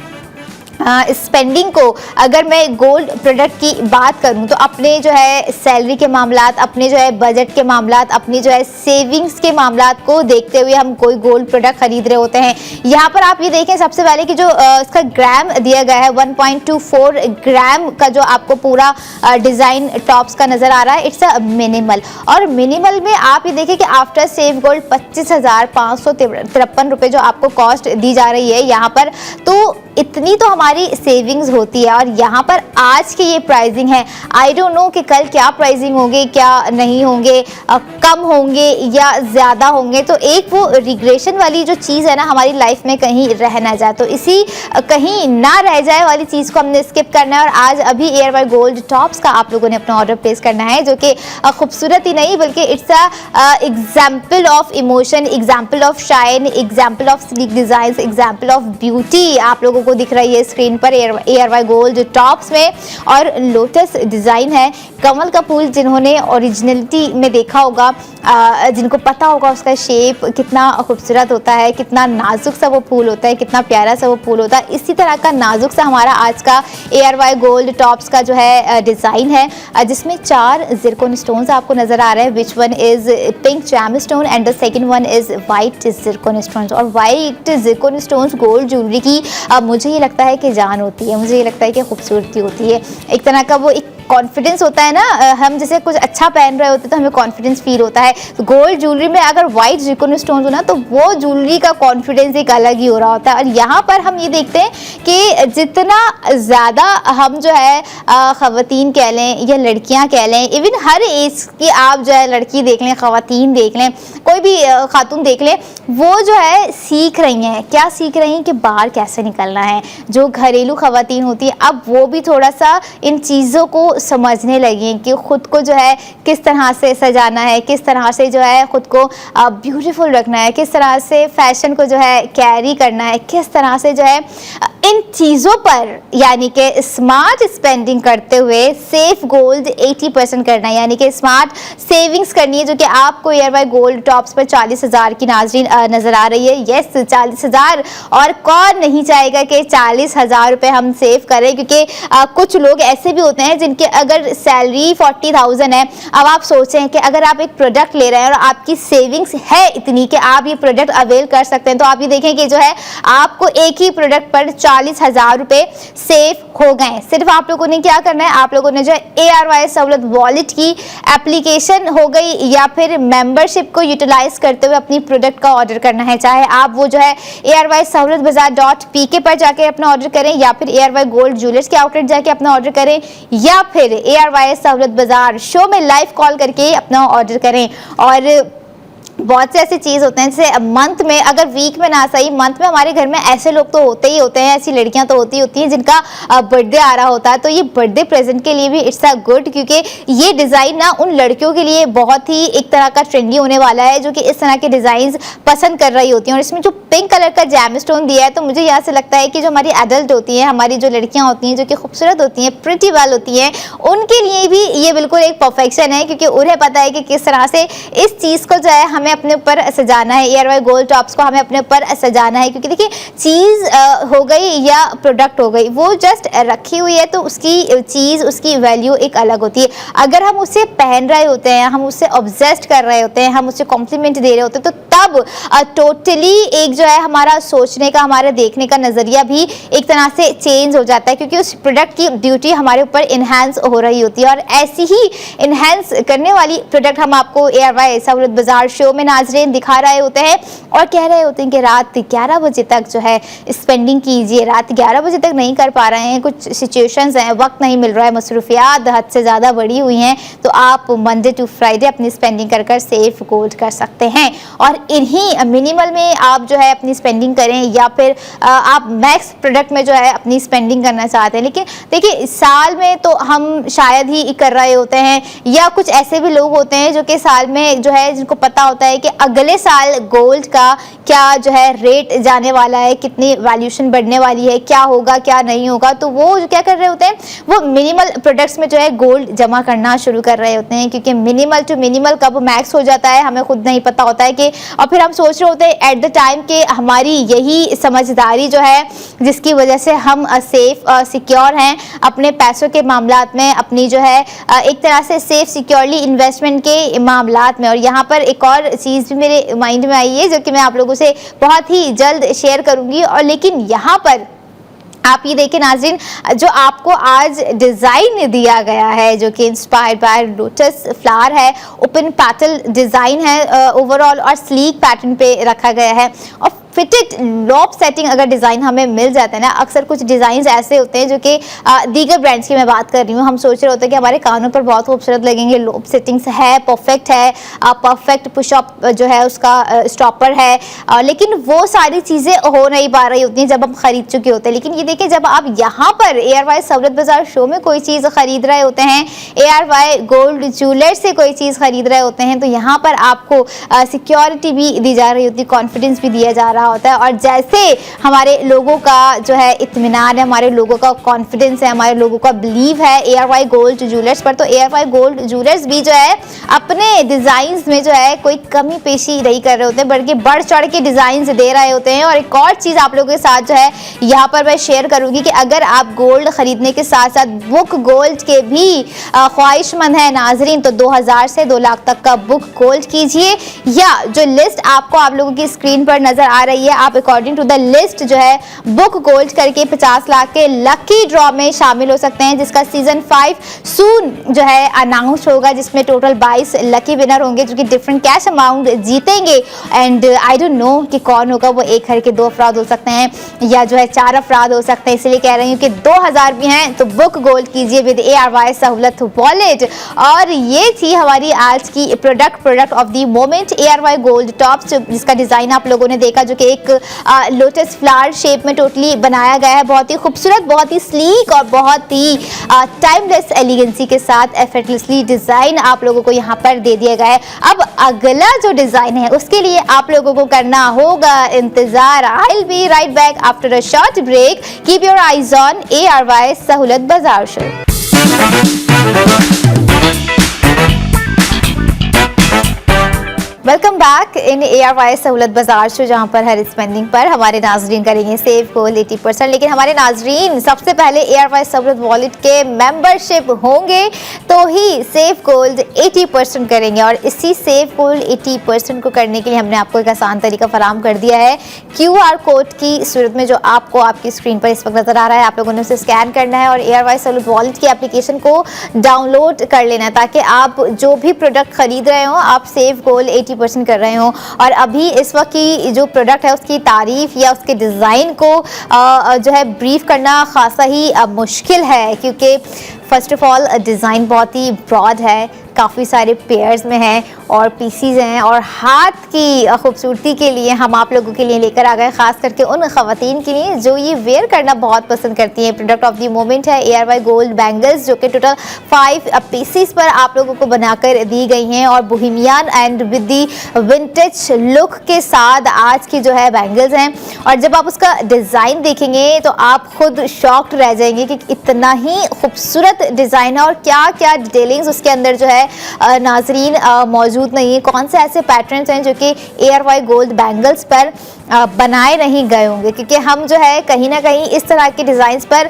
स्पेंडिंग को, अगर मैं गोल्ड प्रोडक्ट की बात करूं तो अपने जो है सैलरी के मामलात, अपने जो है बजट के मामलात, अपनी जो है सेविंग्स के मामलात को देखते हुए हम कोई गोल्ड प्रोडक्ट खरीद रहे होते हैं। यहाँ पर आप ये देखें, सबसे पहले कि जो इसका ग्राम दिया गया है 1.24 ग्राम का जो आपको पूरा डिज़ाइन टॉप्स का नज़र आ रहा है, इट्स अ मिनिमल। और मिनिमल में आप ये देखें कि आफ्टर सेफ गोल्ड 25,553 रुपये जो आपको कॉस्ट दी जा रही है यहाँ पर, तो इतनी तो हमारी सेविंग्स होती है। और यहाँ पर आज की ये प्राइसिंग है, आई डोंट नो कि कल क्या प्राइसिंग होंगे, क्या नहीं होंगे, कम होंगे या ज़्यादा होंगे, तो एक वो रिग्रेशन वाली जो चीज़ है ना हमारी लाइफ में कहीं रह ना जाए, तो इसी कहीं ना रह जाए वाली चीज़ को हमने स्किप करना है। और आज अभी एयरवाइज गोल्ड टॉप्स का आप लोगों ने अपना ऑर्डर प्लेस करना है, जो कि खूबसूरत ही नहीं बल्कि it's a example of emotion, example of shine, example of sleek design, example of beauty आप लोगों को दिख रही है स्क्रीन पर एयरवाइज गोल्ड टॉप्स में। और लोटस डिज़ाइन है, कमल का फूल जिन्होंने ओरिजिनलिटी में देखा होगा, जिनको पता होगा उसका शेप कितना खूबसूरत होता है, कितना नाजुक सा वो फूल होता है, कितना प्यारा सा वो फूल होता है, इसी तरह का नाजुक सा हमारा आज का एयरवाइज गोल्ड टॉप्स का जो है डिज़ाइन है, जिसमें 4 जिरकोन स्टोन्स आपको नज़र आ रहे हैं, which one is pink gem stone and the second one is white zircon stones. और white zircon stones gold jewellery की मुझे ये लगता है कि जान होती है, मुझे ये लगता है कि खूबसूरती होती है, एक तरह का वो एक कॉन्फिडेंस होता है ना, हम जैसे कुछ अच्छा पहन रहे होते हैं तो हमें कॉन्फिडेंस फील होता है। तो गोल्ड ज्वेलरी में अगर वाइट जिरकोन स्टोन हो ना, तो वो ज्वेलरी का कॉन्फिडेंस एक अलग ही हो रहा होता है। और यहाँ पर हम ये देखते हैं कि जितना ज़्यादा हम जो है ख़वातीन कह लें या लड़कियाँ कह लें, इवन हर एज की आप जो है लड़की देख लें, ख़वातीन देख लें, कोई भी खातून देख ले, वो जो है सीख रही हैं। क्या सीख रही हैं कि बाहर कैसे निकलना है। जो घरेलू खवातीन होती है अब वो भी थोड़ा सा इन चीज़ों को समझने लगी हैं कि ख़ुद को जो है किस तरह से सजाना है, किस तरह से जो है ख़ुद को ब्यूटीफुल रखना है, किस तरह से फैशन को जो है कैरी करना है, किस तरह से जो है इन चीज़ों पर यानी कि स्मार्ट स्पेंडिंग करते हुए सेफ गोल्ड 80% करना है, यानी कि स्मार्ट सेविंग्स करनी है, जो कि आपको एयरवाई गोल्ड टॉप्स पर 40,000 की नाजरीन नज़र आ रही है। यस, 40,000, और कौन नहीं चाहेगा कि 40,000 रुपये हम सेव करें, क्योंकि कुछ लोग ऐसे भी होते हैं जिनके अगर सैलरी 40,000 है। अब आप सोचें कि अगर आप एक प्रोडक्ट ले रहे हैं और आपकी सेविंग्स है इतनी कि आप ये प्रोडक्ट अवेल कर सकते हैं, तो आप ये देखें कि जो है आपको एक ही प्रोडक्ट पर 40,000 रुपये सेव हो गए। सिर्फ आप लोगों ने क्या करना है, आप लोगों ने जो है ARY सहूलत वॉलेट की एप्लीकेशन हो गई या फिर मेंबरशिप को यूटिलाइज करते हुए अपनी प्रोडक्ट का ऑर्डर करना है। चाहे आप वो जो है ARY सहूलत बाजार.pk पर जाके अपना ऑर्डर करें, या फिर ARY गोल्ड ज्वेलर्स के आउटलेट जाके अपना ऑर्डर करें, या फिर ARY सहूलत बाजार शो में लाइव कॉल करके अपना ऑर्डर करें। और बहुत से ऐसी चीज़ होते हैं जैसे मंथ में, अगर वीक में ना सही, मंथ में हमारे घर में ऐसे लोग तो होते ही होते हैं, ऐसी लड़कियां तो होती हैं जिनका बर्थडे आ रहा होता है। तो ये बर्थडे प्रेजेंट के लिए भी इट्स अ गुड, क्योंकि ये डिज़ाइन ना उन लड़कियों के लिए बहुत ही एक तरह का ट्रेंडी होने वाला है जो कि इस तरह के डिज़ाइन पसंद कर रही होती हैं। और इसमें जो पिंक कलर का जैम स्टोन दिया है, तो मुझे यहाँ से लगता है कि जो हमारी एडल्ट होती हैं, हमारी जो लड़कियाँ होती हैं जो कि खूबसूरत होती हैं, प्रिटी वेल होती हैं, उनके लिए भी ये बिल्कुल एक परफेक्शन है, क्योंकि उन्हें पता है कि किस तरह से इस चीज़ को जो है हमें अपने ऊपर सजाना है। ARY गोल्ड टॉप्स को हमें अपने ऊपर सजाना है, क्योंकि देखिए चीज़ हो गई या प्रोडक्ट हो गई, वो जस्ट रखी हुई है तो उसकी चीज़, उसकी वैल्यू एक अलग होती है। अगर हम उसे पहन रहे होते हैं, हम उससे ऑब्सेस्ड कर रहे होते हैं, हम उसे कॉम्प्लीमेंट दे रहे होते हैं, तो तब टोटली एक जो है हमारा सोचने का, हमारा देखने का नज़रिया भी एक तरह से चेंज हो जाता है, क्योंकि उस प्रोडक्ट की ड्यूटी हमारे ऊपर इन्हांस हो रही होती है। और ऐसी ही इन्हांस करने वाली प्रोडक्ट हम आपको ARY सहूलत बाजार शो में नाजरीन दिखा रहे होते हैं और कह रहे होते हैं कि रात 11 बजे तक जो है स्पेंडिंग कीजिए। रात 11 बजे तक नहीं कर पा रहे हैं, कुछ सिचुएशंस हैं, वक्त नहीं मिल रहा है, मसरूफियात हद से ज़्यादा बढ़ी हुई हैं, तो आप मंडे टू फ्राइडे अपनी स्पेंडिंग कर कर सेफ गोल्ड कर सकते हैं। और इन्हीं मिनिमल में आप जो है अपनी स्पेंडिंग करें, या फिर आप मैक्स प्रोडक्ट में जो है अपनी स्पेंडिंग करना चाहते हैं। लेकिन देखिए साल में तो हम शायद ही कर रहे होते हैं, या कुछ ऐसे भी लोग होते हैं जो कि साल में जो है जिनको पता होता है कि अगले साल गोल्ड का क्या जो है रेट जाने वाला है, कितनी वैल्यूएशन बढ़ने वाली है, क्या होगा क्या नहीं होगा, तो वो क्या कर रहे होते हैं, वो मिनिमल प्रोडक्ट्स में जो है गोल्ड जमा करना शुरू कर रहे होते हैं। क्योंकि मिनिमल टू मिनिमल कब मैक्स हो जाता है हमें खुद नहीं पता होता है कि, और फिर हम सोच रहे होते हैं एट द टाइम कि हमारी यही समझदारी जो है जिसकी वजह से हम सेफ सिक्योर हैं अपने पैसों के मामलात में, अपनी जो है एक तरह से सेफ सिक्योरली इन्वेस्टमेंट के मामलात में। और यहाँ पर एक और चीज़ भी मेरे माइंड में आई है जो कि मैं आप लोगों से बहुत ही जल्द शेयर करूँगी। और लेकिन यहाँ पर आप ये देखें नाज़रीन, जो आपको आज डिज़ाइन दिया गया है जो कि इंस्पायर्ड बाय लोटस फ्लावर है, ओपन पैटल डिज़ाइन है ओवरऑल, और स्लीक पैटर्न पे रखा गया है। और फिटेड लॉप सेटिंग अगर डिज़ाइन हमें मिल जाता है ना, अक्सर कुछ डिज़ाइन ऐसे होते हैं जो कि दीगर ब्रांड्स की मैं बात कर रही हूँ, हम सोच रहे होते हैं कि हमारे कानों पर बहुत खूबसूरत लगेंगे, लॉप सेटिंग्स है, परफेक्ट है, परफेक्ट पुशअप जो है उसका स्टॉपर है, लेकिन वो सारी चीज़ें हो नहीं पा रही होती हैं जब हम खरीद चुके होते हैं। लेकिन ये देखिए जब आप यहाँ पर ARY सहूलत बाजार शो में कोई चीज़ खरीद रहे होते हैं, ARY गोल्ड ज्वेलर्स से कोई चीज़ खरीद रहे होते हैं, तो यहाँ पर आपको सिक्योरिटी भी दी जा रही होती है, कॉन्फिडेंस भी दिया जा रहा होता है। और जैसे हमारे लोगों का जो है इत्मीनान है, हमारे लोगों का कॉन्फिडेंस है, हमारे लोगों का बिलीव है ARY गोल्ड ज्वेलर्स पर, तो ARY गोल्ड ज्वेलर्स भी जो है अपने डिज़ाइंस में जो है कोई कमी पेशी नहीं कर रहे होते हैं, बल्कि बढ़ चढ़ के डिज़ाइंस दे रहे होते हैं। और एक और चीज़ आप लोगों के साथ जो है यहाँ पर मैं शेयर करूँगी कि अगर आप गोल्ड खरीदने के साथ साथ बुक गोल्ड के भी ख्वाहिशमंद हैं नाजरीन, तो 2000 से 2 लाख तक का बुक गोल्ड कीजिए। या जो लिस्ट आपको आप लोगों की स्क्रीन पर नज़र आ रही रही है। आप अकॉर्डिंग टू द लिस्ट जो है बुक गोल्ड करके 50 लाख के लकी ड्रॉ में शामिल हो सकते हैं, जिसका सीजन 5 सून जो है अनाउंस होगा, जिसमें टोटल 22 लकी विनर होंगे जो कि डिफरेंट कैश अमाउंट जीतेंगे। एंड आई डोंट नो कि कौन होगा वो, एक घर के 2 अफराद हो सकते हैं या जो है 4 अफराद हो सकते हैं, इसलिए कह रही हूँ कि 2000 भी हैं तो बुक गोल्ड कीजिए विद ARY सहूलत वॉलेट। और ये थी हमारी आज की product of the moment ARY gold tops, जिसका डिजाइन आप लोगों ने देखा जो कि एक लोटस फ्लावर शेप में टोटली बनाया गया है। बहुत ही खूबसूरत, बहुत ही स्लीक और बहुत ही टाइमलेस एलिगेंसी के साथ एफर्टलेसली डिजाइन आप लोगों को यहाँ पर दे दिया गया है। अब अगला जो डिजाइन है उसके लिए आप लोगों को करना होगा इंतजार। I will be right back after a short break. Keep your eyes on ARY Sahulat Bazaar show. Welcome back in ARY Sahulat Bazaar show, जहां पर हर स्पेंडिंग पर हमारे नाजरीन करेंगे सेव गोल्ड 80%। लेकिन हमारे नाजरीन सबसे पहले ARY सहूलत वॉलेट के मेंबरशिप होंगे तो ही सेव गोल्ड 80% करेंगे। और इसी सेव गोल्ड 80% को करने के लिए हमने आपको एक आसान तरीका फराम कर दिया है। QR कोड की सूरत में जो आपको आपकी स्क्रीन पर इस वक्त नजर आ रहा है, आप लोगों ने उसे स्कैन करना है और ARY सहूलत वॉलेट की एप्लीकेशन को डाउनलोड कर लेना है, ताकि आप जो भी प्रोडक्ट खरीद रहे हो आप सेव गोल्ड 80% कर रहे हो। और अभी इस वक्त की जो प्रोडक्ट है उसकी तारीफ या उसके डिज़ाइन को जो है ब्रीफ करना खासा ही मुश्किल है, क्योंकि फर्स्ट ऑफ ऑल डिज़ाइन बहुत ही ब्रॉड है, काफ़ी सारे पेयर्स में हैं और पीसीज हैं, और हाथ की खूबसूरती के लिए हम आप लोगों के लिए लेकर आ गए, ख़ास करके उन ख़वातीन के लिए जो ये वेयर करना बहुत पसंद करती हैं। प्रोडक्ट ऑफ द मोमेंट है ARY गोल्ड बैंगल्स, जो कि टोटल 5 पीसीज पर आप लोगों को बनाकर दी गई हैं और Bohemian and with the vintage look के साथ आज की जो है बैंगल्स हैं। और जब आप उसका डिज़ाइन देखेंगे तो आप खुद शॉक्ड रह जाएंगे कि इतना ही खूबसूरत डिज़ाइन है और क्या क्या डिटेलिंग्स उसके अंदर जो है नाजरीन मौजूद नहीं है। कौन से ऐसे पैटर्न्स हैं जो कि ARY गोल्ड बैंगल्स पर बनाए नहीं गए होंगे, क्योंकि हम जो है कहीं ना कहीं इस तरह के डिज़ाइंस पर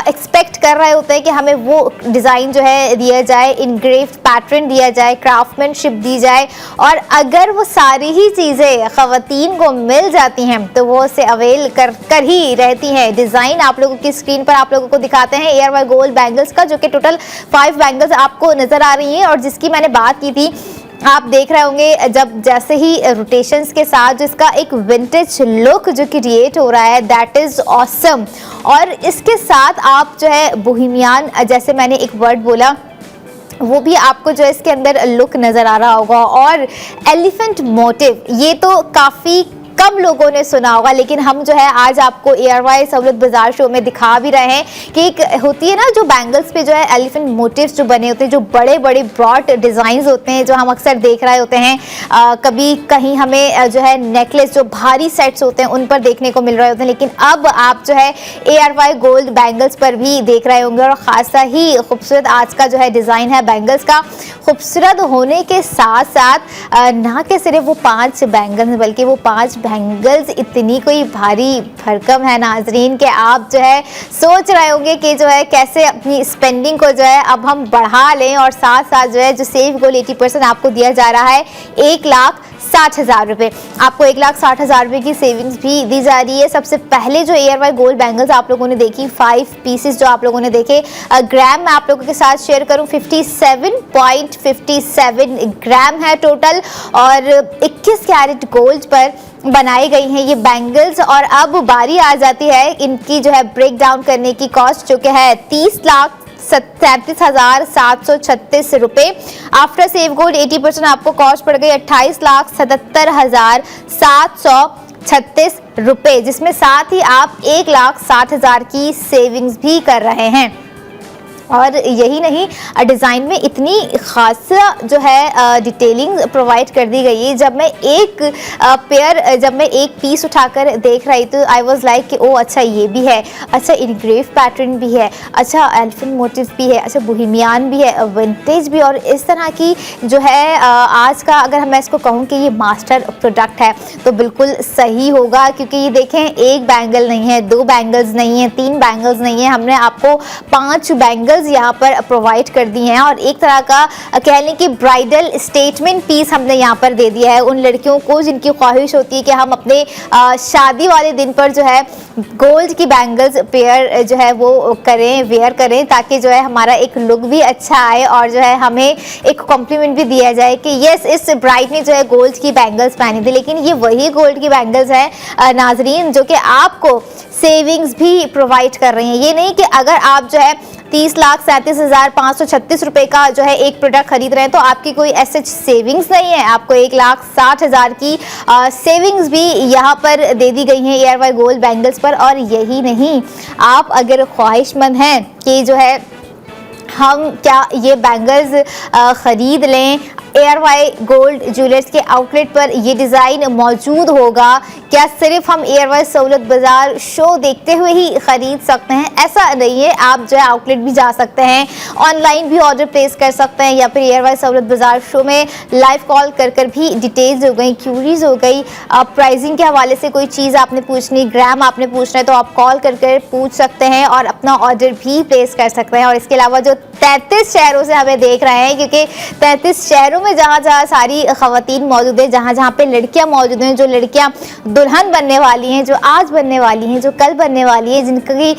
एक्सपेक्ट कर रहे होते हैं कि हमें वो डिज़ाइन जो है दिया जाए, इनग्रेव्ड पैटर्न दिया जाए, क्राफ्टमैनशिप दी जाए। और अगर वो सारी ही चीज़ें ख़वातीन को मिल जाती हैं तो वो उसे अवेल कर ही रहती हैं। डिज़ाइन आप लोगों की स्क्रीन पर आप लोगों को दिखाते हैं ARY गोल्ड बैंगल्स का, जो कि टोटल 5 बैंगल्स आपको नज़र आ रही हैं और जिसकी मैंने बात की थी। आप देख रहे होंगे जब जैसे ही रोटेशंस के साथ जिसका एक विंटेज लुक जो क्रिएट हो रहा है, दैट इज़ ऑसम। और इसके साथ आप जो है बोहेमियन, जैसे मैंने एक वर्ड बोला, वो भी आपको जो है इसके अंदर लुक नज़र आ रहा होगा। और एलिफेंट मोटिव, ये तो काफ़ी कम लोगों ने सुना होगा, लेकिन हम जो है आज आपको ARY सहूलत बाजार शो में दिखा भी रहे हैं कि एक होती है ना जो बैंगल्स पे जो है एलिफेंट मोटिव्स जो बने होते हैं, जो बड़े बड़े ब्रॉड डिज़ाइंस होते हैं, जो हम अक्सर देख रहे होते हैं। कभी कहीं हमें जो है नेकलेस जो भारी सेट्स होते हैं उन पर देखने को मिल रहे होते हैं, लेकिन अब आप जो है ARY गोल्ड बैंगल्स पर भी देख रहे होंगे। और ख़ासा ही खूबसूरत आज का जो है डिज़ाइन है बैंगल्स का। खूबसूरत होने के साथ साथ ना कि सिर्फ वो 5 बैंगल्स बल्कि वो 5 बैंगल्स इतनी कोई भारी भरकम है नाजरीन के आप जो है सोच रहे होंगे कि जो है कैसे अपनी स्पेंडिंग को जो है अब हम बढ़ा लें। और साथ साथ जो है जो सेव गोल्ड 80% आपको दिया जा रहा है 1,60,000 रुपये, आपको 1,60,000 रुपये की सेविंग्स भी दी जा रही है। सबसे पहले जो ARY गोल्ड बैंगल्स आप लोगों ने देखी 5 पीसेस जो आप लोगों ने देखे, ग्राम में आप लोगों के साथ शेयर करूं 57.57 ग्राम है टोटल और 21 कैरेट गोल्ड पर बनाई गई हैं ये बैंगल्स। और अब बारी आ जाती है इनकी जो है ब्रेक डाउन करने की कॉस्ट, जो कि है 30,37,736 रुपये। आफ्टर सेव गोल्ड 80% आपको कॉस्ट पड़ गई 28,77,736 रुपये, जिसमें साथ ही आप 1,60,000 की सेविंग्स भी कर रहे हैं। और यही नहीं, डिज़ाइन में इतनी खासा जो है डिटेलिंग प्रोवाइड कर दी गई है। जब मैं एक पीस उठाकर देख रही तो आई वाज लाइक कि ओ अच्छा ये भी है, अच्छा इनग्रेव पैटर्न भी है, अच्छा एलिफेंट मोटिव भी है, अच्छा बोहेमियन भी है, विंटेज भी। और इस तरह की जो है आज का अगर मैं इसको कहूँ कि ये मास्टर प्रोडक्ट है तो बिल्कुल सही होगा, क्योंकि ये देखें एक बैंगल नहीं है, 2 बैंगल्स नहीं है, 3 बैंगल्स नहीं है, हमने आपको 5 बैंगल्स बैंगल्स यहाँ पर प्रोवाइड कर दी हैं और एक तरह का कह लें कि ब्राइडल स्टेटमेंट पीस हमने यहाँ पर दे दिया है उन लड़कियों को जिनकी ख्वाहिश होती है कि हम अपने शादी वाले दिन पर जो है गोल्ड की बैंगल्स पेयर जो है वो करें, वेयर करें, ताकि जो है हमारा एक लुक भी अच्छा आए और जो है हमें एक कॉम्प्लीमेंट भी दिया जाए कि यस इस ब्राइड ने जो है गोल्ड की बैंगल्स पहनी थी। लेकिन ये वही गोल्ड की बैंगल्स हैं नाजरीन जो कि आपको सेविंग्स भी प्रोवाइड कर रही हैं। ये नहीं कि अगर आप जो है 30,37,536 रुपए का जो है एक प्रोडक्ट खरीद रहे हैं तो आपकी कोई ऐसे सेविंग्स नहीं है, आपको 1,60,000 की सेविंग्स भी यहाँ पर दे दी गई हैं ARY गोल्ड बैंगल्स पर। और यही नहीं, आप अगर ख्वाहिशमंद हैं कि जो है हम क्या ये बैंगल्स ख़रीद लें, ARY गोल्ड ज्वेलर्स के आउटलेट पर ये डिज़ाइन मौजूद होगा, क्या सिर्फ हम ARY सहूलत बाज़ार शो देखते हुए ही ख़रीद सकते हैं? ऐसा नहीं है, आप जो है आउटलेट भी जा सकते हैं, ऑनलाइन भी ऑर्डर प्लेस कर सकते हैं या फिर ARY सहूलत बाज़ार शो में लाइव कॉल कर भी डिटेल्स हो गई, क्यूरीज हो गई, प्राइसिंग के हवाले से कोई चीज़ आपने पूछनी, ग्राम आपने पूछना है तो आप कॉल कर पूछ सकते हैं और अपना ऑर्डर भी प्लेस कर सकते हैं। और इसके अलावा जो 33 शहरों से हमें देख रहे हैं, क्योंकि 33 शहरों में जहाँ सारी खवातीन मौजूद है, जहाँ पे लड़कियाँ मौजूद हैं, जो लड़कियाँ दुल्हन बनने वाली हैं, जो आज बनने वाली हैं, जो कल बनने वाली है, जिनकी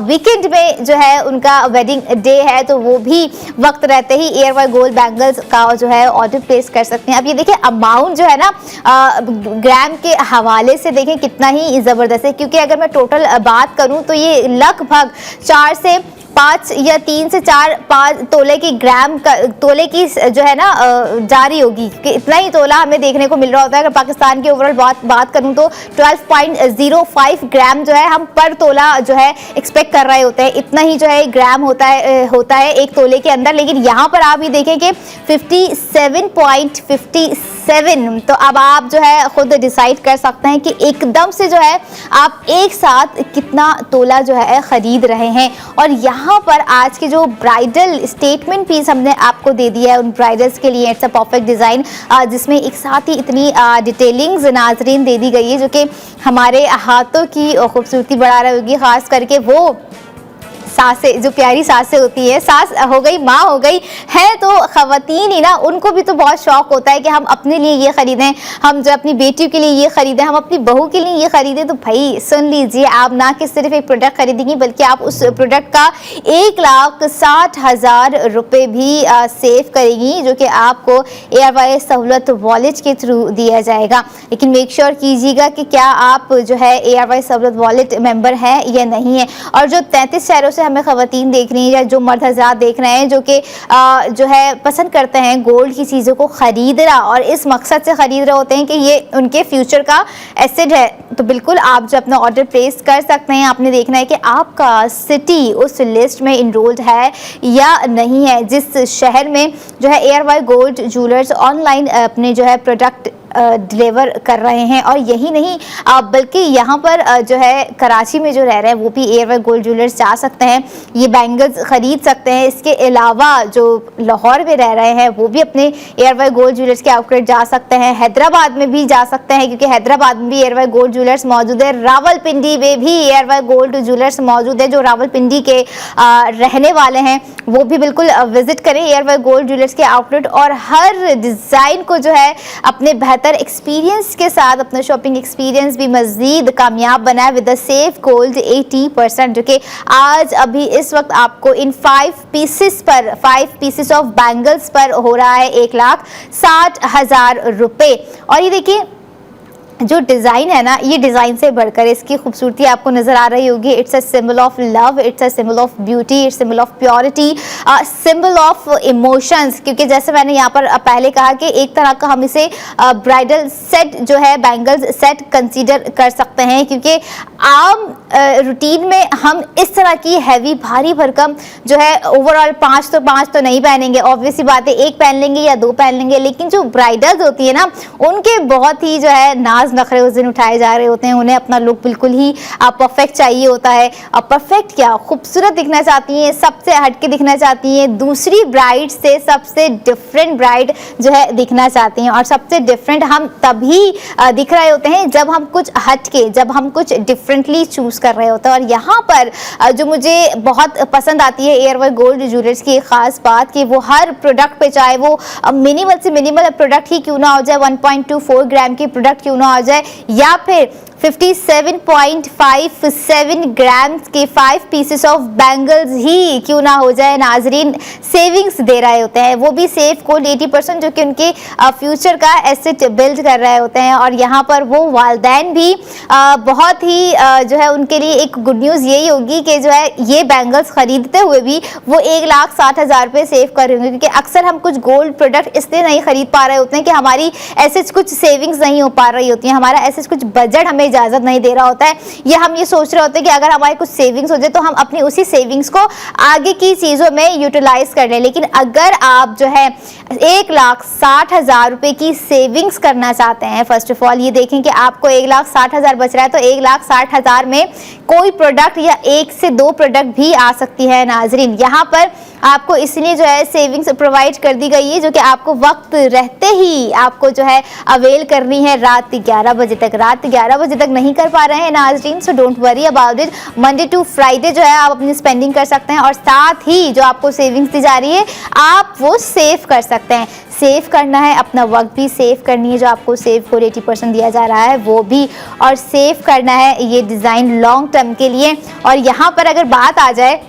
वीकेंड में जो है उनका वेडिंग डे है, तो वो भी वक्त रहते ही ARY गोल्ड बैंगल्स का जो है ऑर्डर प्लेस कर सकते हैं। अब ये देखिए अमाउंट जो है ना ग्राम के हवाले से देखें कितना ही ज़बरदस्त है, क्योंकि अगर मैं टोटल बात करूँ तो ये लगभग 4 से 5 या 3 से 4-5 तोले की तोले की जो है ना जा रही होगी कि इतना ही तोला हमें देखने को मिल रहा होता है। अगर पाकिस्तान की ओवरऑल बात करूं तो 12.05 ग्राम जो है हम पर तोला जो है एक्सपेक्ट कर रहे होते हैं, इतना ही जो है ग्राम होता है एक तोले के अंदर। लेकिन यहाँ पर आप ये देखें कि 57.57, तो अब आप जो है खुद डिसाइड कर सकते हैं कि एकदम से जो है आप एक साथ कितना तोला जो है खरीद रहे हैं। और यहाँ पर आज के जो ब्राइडल स्टेटमेंट पीस हमने आपको दे दिया है उन ब्राइडल्स के लिए, इट्स अ परफेक्ट डिज़ाइन जिसमें एक साथ ही इतनी डिटेलिंग्स नाजरीन दे दी गई है जो कि हमारे हाथों की खूबसूरती बढ़ा रही होगी। ख़ास करके वो सासें, जो प्यारी सासें होती है, सास हो गई, माँ हो गई है, तो ख़वातीन ही ना, उनको भी तो बहुत शौक़ होता है कि हम अपने लिए ये ख़रीदें, हम जो अपनी बेटियों के लिए ये ख़रीदें, हम अपनी बहू के लिए ये ख़रीदें। तो भाई सुन लीजिए, आप ना कि सिर्फ एक प्रोडक्ट खरीदेंगी बल्कि आप उस प्रोडक्ट का 1,60,000 रुपये भी सेव करेंगी, जो कि आपको ARY सहूलत वॉलेट के थ्रू दिया जाएगा। लेकिन मेक श्योर कीजिएगा कि क्या आप जो है ARY सहूलत वॉलेट मेंबर हैं या नहीं है। और जो 33 शहरों से हमें ख़वातीन देख रही हैं या जो मर्द हज़रात देख रहे हैं जो कि जो है पसंद करते हैं गोल्ड की चीज़ों को ख़रीदना और इस मकसद से ख़रीद रहे होते हैं कि ये उनके फ्यूचर का एसेट है, तो बिल्कुल आप जो अपना ऑर्डर प्लेस कर सकते हैं। आपने देखना है कि आपका सिटी उस लिस्ट में इनरोल्ड है या नहीं है, जिस शहर में जो है ARY गोल्ड ज्वेलर्स ऑनलाइन अपने जो है प्रोडक्ट डिलीवर कर रहे हैं। और यही नहीं बल्कि यहाँ पर जो है कराची में जो रह रहे हैं वो भी ARY गोल्ड ज्वेलर्स जा सकते हैं, ये बैंगल्स ख़रीद सकते हैं। इसके अलावा जो लाहौर में रह रहे हैं वो भी अपने ARY गोल्ड ज्वेलर्स के आउटलेट जा सकते हैं, हैदराबाद में भी जा सकते हैं क्योंकि हैदराबाद में भी ARY गोल्ड ज्वेलर्स मौजूद है, रावलपिंडी में भी ARY गोल्ड ज्वेलर्स मौजूद है। जो रावलपिंडी के रहने वाले हैं वो भी बिल्कुल विजिट करें ARY गोल्ड ज्वेलर्स के आउटलेट और हर डिज़ाइन को जो है अपने एक्सपीरियंस के साथ अपना शॉपिंग एक्सपीरियंस भी मज़ीद कामयाब बनाए विद द सेव गोल्ड 80%, जो कि आज अभी इस वक्त आपको इन 5 पीसेस ऑफ बैंगल्स पर हो रहा है 1,60,000 रुपये। और ये देखिए जो डिज़ाइन है ना, ये डिज़ाइन से बढ़कर इसकी खूबसूरती आपको नज़र आ रही होगी। It's a symbol of love, it's a symbol of beauty, it's symbol of purity, symbol of emotions. क्योंकि जैसे मैंने यहाँ पर पहले कहा कि एक तरह का हम इसे ब्राइडल सेट जो है बैंगल्स सेट कंसीडर कर सकते हैं, क्योंकि आम रूटीन में हम इस तरह की हैवी भारी भरकम जो है ओवरऑल 5 तो नहीं पहनेंगे, ऑब्वियसली बात है, एक पहन लेंगे या 2 पहन लेंगे। लेकिन जो ब्राइडल्स होती है ना, उनके बहुत ही जो है नाज नाज नखरे उस दिन उठाए जा रहे होते हैं, उन्हें अपना लुक बिल्कुल ही परफेक्ट चाहिए होता है। और परफेक्ट क्या, खूबसूरत दिखना चाहती हैं, सबसे हटके दिखना चाहती हैं, दूसरी ब्राइड से सबसे डिफरेंट ब्राइड जो है दिखना चाहती हैं। और सबसे डिफरेंट हम तभी दिख रहे होते हैं जब हम कुछ हटके, जब हम कुछ डिफरेंटली चूज कर रहे होते हैं। और यहाँ पर जो मुझे बहुत पसंद आती है एयरवाई गोल्ड ज्वेलर्स की एक खास बात कि वो हर प्रोडक्ट पे, चाहे वो मिनिमल से मिनिमल प्रोडक्ट ही क्यों ना हो जाए, 1.24 ग्राम की प्रोडक्ट क्यों ना हो जाए, या फिर 57.57 ग्राम्स के 5 पीसेस ऑफ बैंगल्स ही क्यों ना हो जाए, नाजरीन सेविंग्स दे रहे होते हैं, वो भी सेफ गोल्ड 80%, जो कि उनके फ्यूचर का एसेट बिल्ड कर रहे होते हैं। और यहाँ पर वो वालदैन भी बहुत ही जो है उनके लिए एक गुड न्यूज़ यही होगी कि जो है ये बैंगल्स खरीदते हुए भी वो 1,60,000 रुपये सेव कर रहे होंगे, क्योंकि अक्सर हम कुछ गोल्ड प्रोडक्ट इसलिए नहीं खरीद पा रहे होते हैं कि हमारी ऐसे कुछ सेविंग्स नहीं हो पा रही होती हैं, हमारा ऐसे कुछ बजट हमें इजाजत नहीं दे रहा होता है, या हम ये सोच रहे होते हैं कि अगर हमारे कुछ सेविंग्स हो जाए तो हम अपनी उसी सेविंग्स को आगे की चीज़ों में यूटिलाइज कर लें। लेकिन अगर आप जो है 1,60,000 रुपये की सेविंग्स करना चाहते हैं, फर्स्ट ऑफ ऑल ये देखें कि आपको 1,60,000 बच रहा है, तो 1,60,000 में कोई प्रोडक्ट या 1 से 2 प्रोडक्ट भी आ सकती है। नाजरीन यहाँ पर आपको इसलिए जो है सेविंग्स प्रोवाइड कर दी गई है, जो कि आपको वक्त रहते ही आपको जो है अवेल करनी है रात 11 बजे तक। रात 11 बजे तक नहीं कर पा रहे हैं नाजरीन, so don't worry about it. Monday to Friday जो है आप अपनी स्पेंडिंग कर सकते हैं, और साथ ही जो आपको सेविंग्स दी जा रही है आप वो सेव कर सकते हैं। सेव करना है, अपना वक्त भी सेव करनी है, जो आपको सेव को 80% दिया जा रहा है वो भी, और सेव करना है ये डिज़ाइन लॉन्ग टर्म के लिए। और यहाँ पर अगर बात आ जाए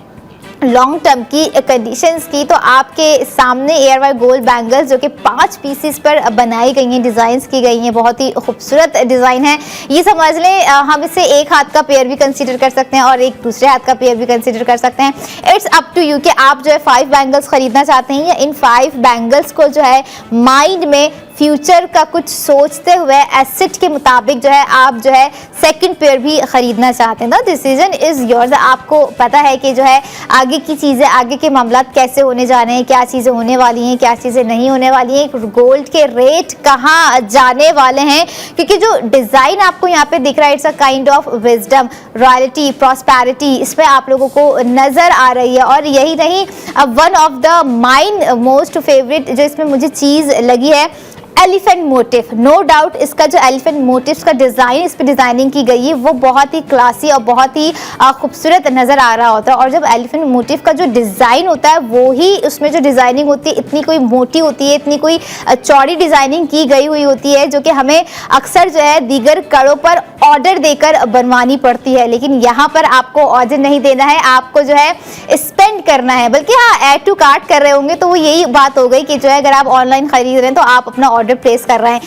लॉन्ग टर्म की कंडीशंस की, तो आपके सामने एयरवाई गोल्ड बैंगल्स जो कि 5 पीसेस पर बनाई गई हैं, डिज़ाइंस की गई हैं, बहुत ही खूबसूरत डिज़ाइन है। ये समझ लें हम इसे एक हाथ का पेयर भी कंसीडर कर सकते हैं और एक दूसरे हाथ का पेयर भी कंसीडर कर सकते हैं। इट्स अप टू यू कि आप जो है 5 बैंगल्स खरीदना चाहते हैं, या इन 5 बैंगल्स को जो है माइंड में फ्यूचर का कुछ सोचते हुए एसेट के मुताबिक जो है आप जो है सेकंड पेयर भी खरीदना चाहते हैं। The decision is yours. आपको पता है कि जो है आगे की चीज़ें, आगे के मामला कैसे होने जा रहे हैं, क्या चीज़ें होने वाली हैं, क्या चीज़ें नहीं होने वाली हैं, गोल्ड के रेट कहाँ जाने वाले हैं, क्योंकि जो डिज़ाइन आपको यहाँ पे दिख रहा है it's a kind of wisdom, royalty, prosperity, इसमें आप लोगों को नज़र आ रही है। और यही नहीं, one of the mine most favourite जो इसमें मुझे चीज़ लगी है, एलिफेंट मोटिव। नो डाउट इसका जो एलिफेंट मोटिव का डिज़ाइन, इस पर डिज़ाइनिंग की गई है वो बहुत ही क्लासी और बहुत ही खूबसूरत नज़र आ रहा होता है। और जब एलिफेंट मोटिव का जो डिज़ाइन होता है वो ही उसमें जो डिज़ाइनिंग होती है इतनी कोई मोटी होती है, इतनी कोई चौड़ी डिज़ाइनिंग की गई हुई होती है, जो कि हमें अक्सर जो है दीगर कड़ों पर ऑर्डर देकर बनवानी पड़ती है। लेकिन यहाँ पर आपको ऑर्डर नहीं देना है, आपको जो है स्पेंड करना है। बल्कि हाँ, ऐड टू कार्ट कर रहे होंगे तो वो यही बात हो गई कि जो है अगर आप ऑनलाइन खरीद रहे हैं तो आप अपना ऑर्डर प्लेस कर रहे हैं,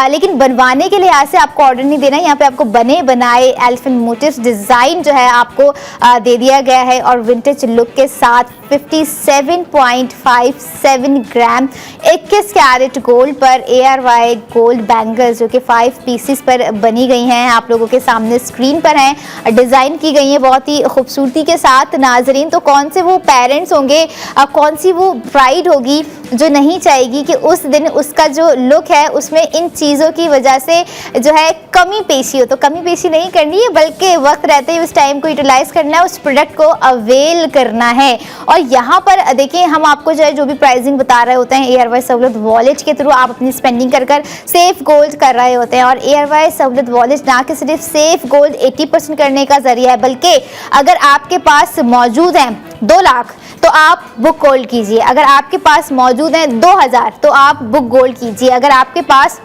लेकिन बनवाने के लिहाज से आपको ऑर्डर नहीं देना है। यहाँ पे आपको बने बनाए एलिफेंट मोटिव्स डिज़ाइन जो है आपको दे दिया गया है, और विंटेज लुक के साथ 57.57 ग्राम 21 कैरेट गोल्ड पर एयरवाई गोल्ड बैंगल्स जो कि 5 पीसेस पर बनी गई हैं, आप लोगों के सामने स्क्रीन पर हैं, डिज़ाइन की गई हैं बहुत ही खूबसूरती के साथ। नाजरीन, तो कौन से वो पेरेंट्स होंगे, कौन सी वो ब्राइड होगी जो नहीं चाहेगी कि उस दिन उसका जो लुक है उसमें इन चीज़ों की वजह से जो है कमी पेशी हो। तो कमी पेशी नहीं करनी है, बल्कि वक्त रहते ही उस टाइम को यूटिलाइज करना है, उस प्रोडक्ट को अवेल करना है। और यहाँ पर देखिए, हम आपको जो है जो भी प्राइसिंग बता रहे होते हैं एयरवाई सहूलत वॉलेट के थ्रू आप अपनी स्पेंडिंग कर सेफ गोल्ड कर रहे होते हैं। और एयरवाई सहूलत वॉलेट ना कि सिर्फ सेफ गोल्ड 80% करने का जरिया है, बल्कि अगर आपके पास मौजूद हैं 2 लाख तो आप बुक गोल्ड कीजिए, अगर आपके पास मौजूद हैं 2,000 तो आप बुक गोल्ड कीजिए, अगर आपके पास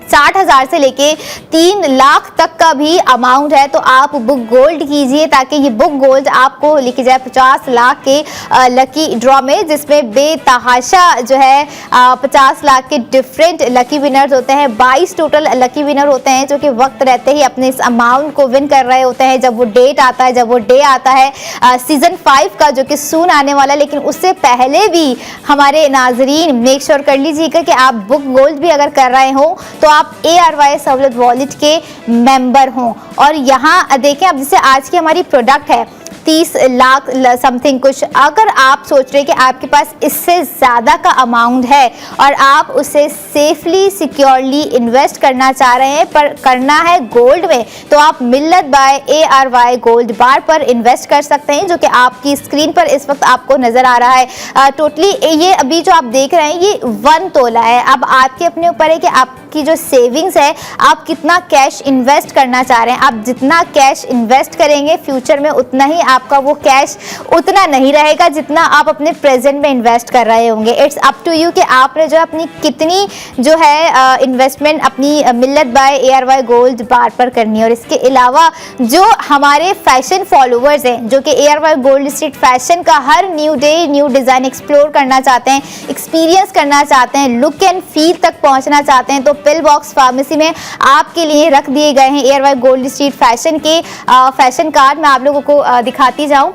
60,000 से लेके 3 लाख तक का भी अमाउंट है तो आप बुक गोल्ड कीजिए, ताकि ये बुक गोल्ड आपको लेके जाए 50 लाख के लकी ड्रॉ में, जिसमें बेतहाशा जो है 50 लाख के डिफरेंट लकी विनर्स होते हैं। 22 टोटल लकी विनर होते हैं जो कि वक्त रहते ही अपने इस अमाउंट को विन कर रहे होते हैं। जब वो डेट आता है, जब वो डे आता है सीजन 5 का, जो कि सून आने वाला, लेकिन उससे पहले भी हमारे नाजरीन मेक श्योर कर लीजिएगा कि आप बुक गोल्ड भी अगर कर रहे हो तो आप एयरवाई सहूलत वॉलेट के मेंबर हों। और यहाँ देखें, अब जैसे आज की हमारी प्रोडक्ट है 30 लाख समथिंग कुछ, अगर आप सोच रहे हैं कि आपके पास इससे ज़्यादा का अमाउंट है और आप उसे सेफली सिक्योरली इन्वेस्ट करना चाह रहे हैं पर करना है गोल्ड में, तो आप मिल्लत बाय ARY गोल्ड बार पर इन्वेस्ट कर सकते हैं, जो कि आपकी स्क्रीन पर इस वक्त आपको नजर आ रहा है। टोटली ये अभी जो आप देख रहे हैं ये 1 तोला है। अब आपके अपने ऊपर है कि आपकी जो सेविंग्स है आप कितना कैश इन्वेस्ट करना चाह रहे हैं। आप जितना कैश इन्वेस्ट करेंगे फ्यूचर में उतना ही आपका वो कैश उतना नहीं रहेगा जितना आप अपने प्रेजेंट में इन्वेस्ट कर रहे होंगे। इट्स अप टू यू कि आपने जो अपनी कितनी जो है इन्वेस्टमेंट अपनी मिल्लत बाय ARY गोल्ड बार पर करनी है। और इसके अलावा जो हमारे फैशन फॉलोवर्स हैं जो कि ARY गोल्ड स्ट्रीट फैशन का हर new day new design explore करना चाहते हैं, एक्सपीरियंस करना चाहते हैं, लुक एंड फील तक पहुंचना चाहते हैं, तो पिल बॉक्स फार्मेसी में आपके लिए रख दिए गए हैं ARY गोल्ड स्ट्रीट फैशन के फैशन कार्ड। मैं आप लोगों को दिखाती जाऊं,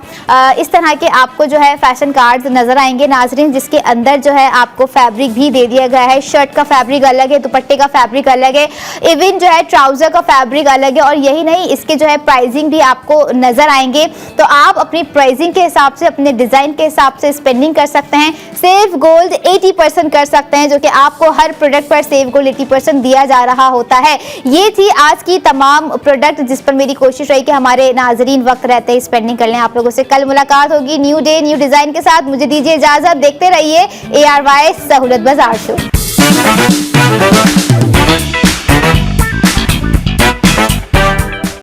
इस तरह के आपको जो है फैशन कार्ड नजर आएंगे नाजरीन, जिसके अंदर जो है आपको फैब्रिक भी दे दिया गया है। शर्ट का फैब्रिक अलग है, दुपट्टे का फैब्रिक अलग है, इवन जो है ट्राउजर का फैब्रिक अलग है। और यही नहीं, इसके जो है प्राइसिंग भी आपको नजर आएंगे, तो आप अपनी प्राइसिंग के हिसाब से अपने डिजाइन के हिसाब से स्पेंडिंग कर सकते हैं। सेव गोल्ड 80% कर सकते हैं, जो कि आपको हर प्रोडक्ट पर सेव गोल्ड 80% दिया जा रहा होता है। ये थी आज की तमाम प्रोडक्ट जिस पर मेरी कोशिश रही कि हमारे नाजरीन वक्त रहते ही स्पेंडिंग कर लें। आप लोगों से कल मुलाकात होगी न्यू डे न्यू डिजाइन के साथ। मुझे दीजिए इजाजत, देखते रहिए ARY सहूलत बाजार शो।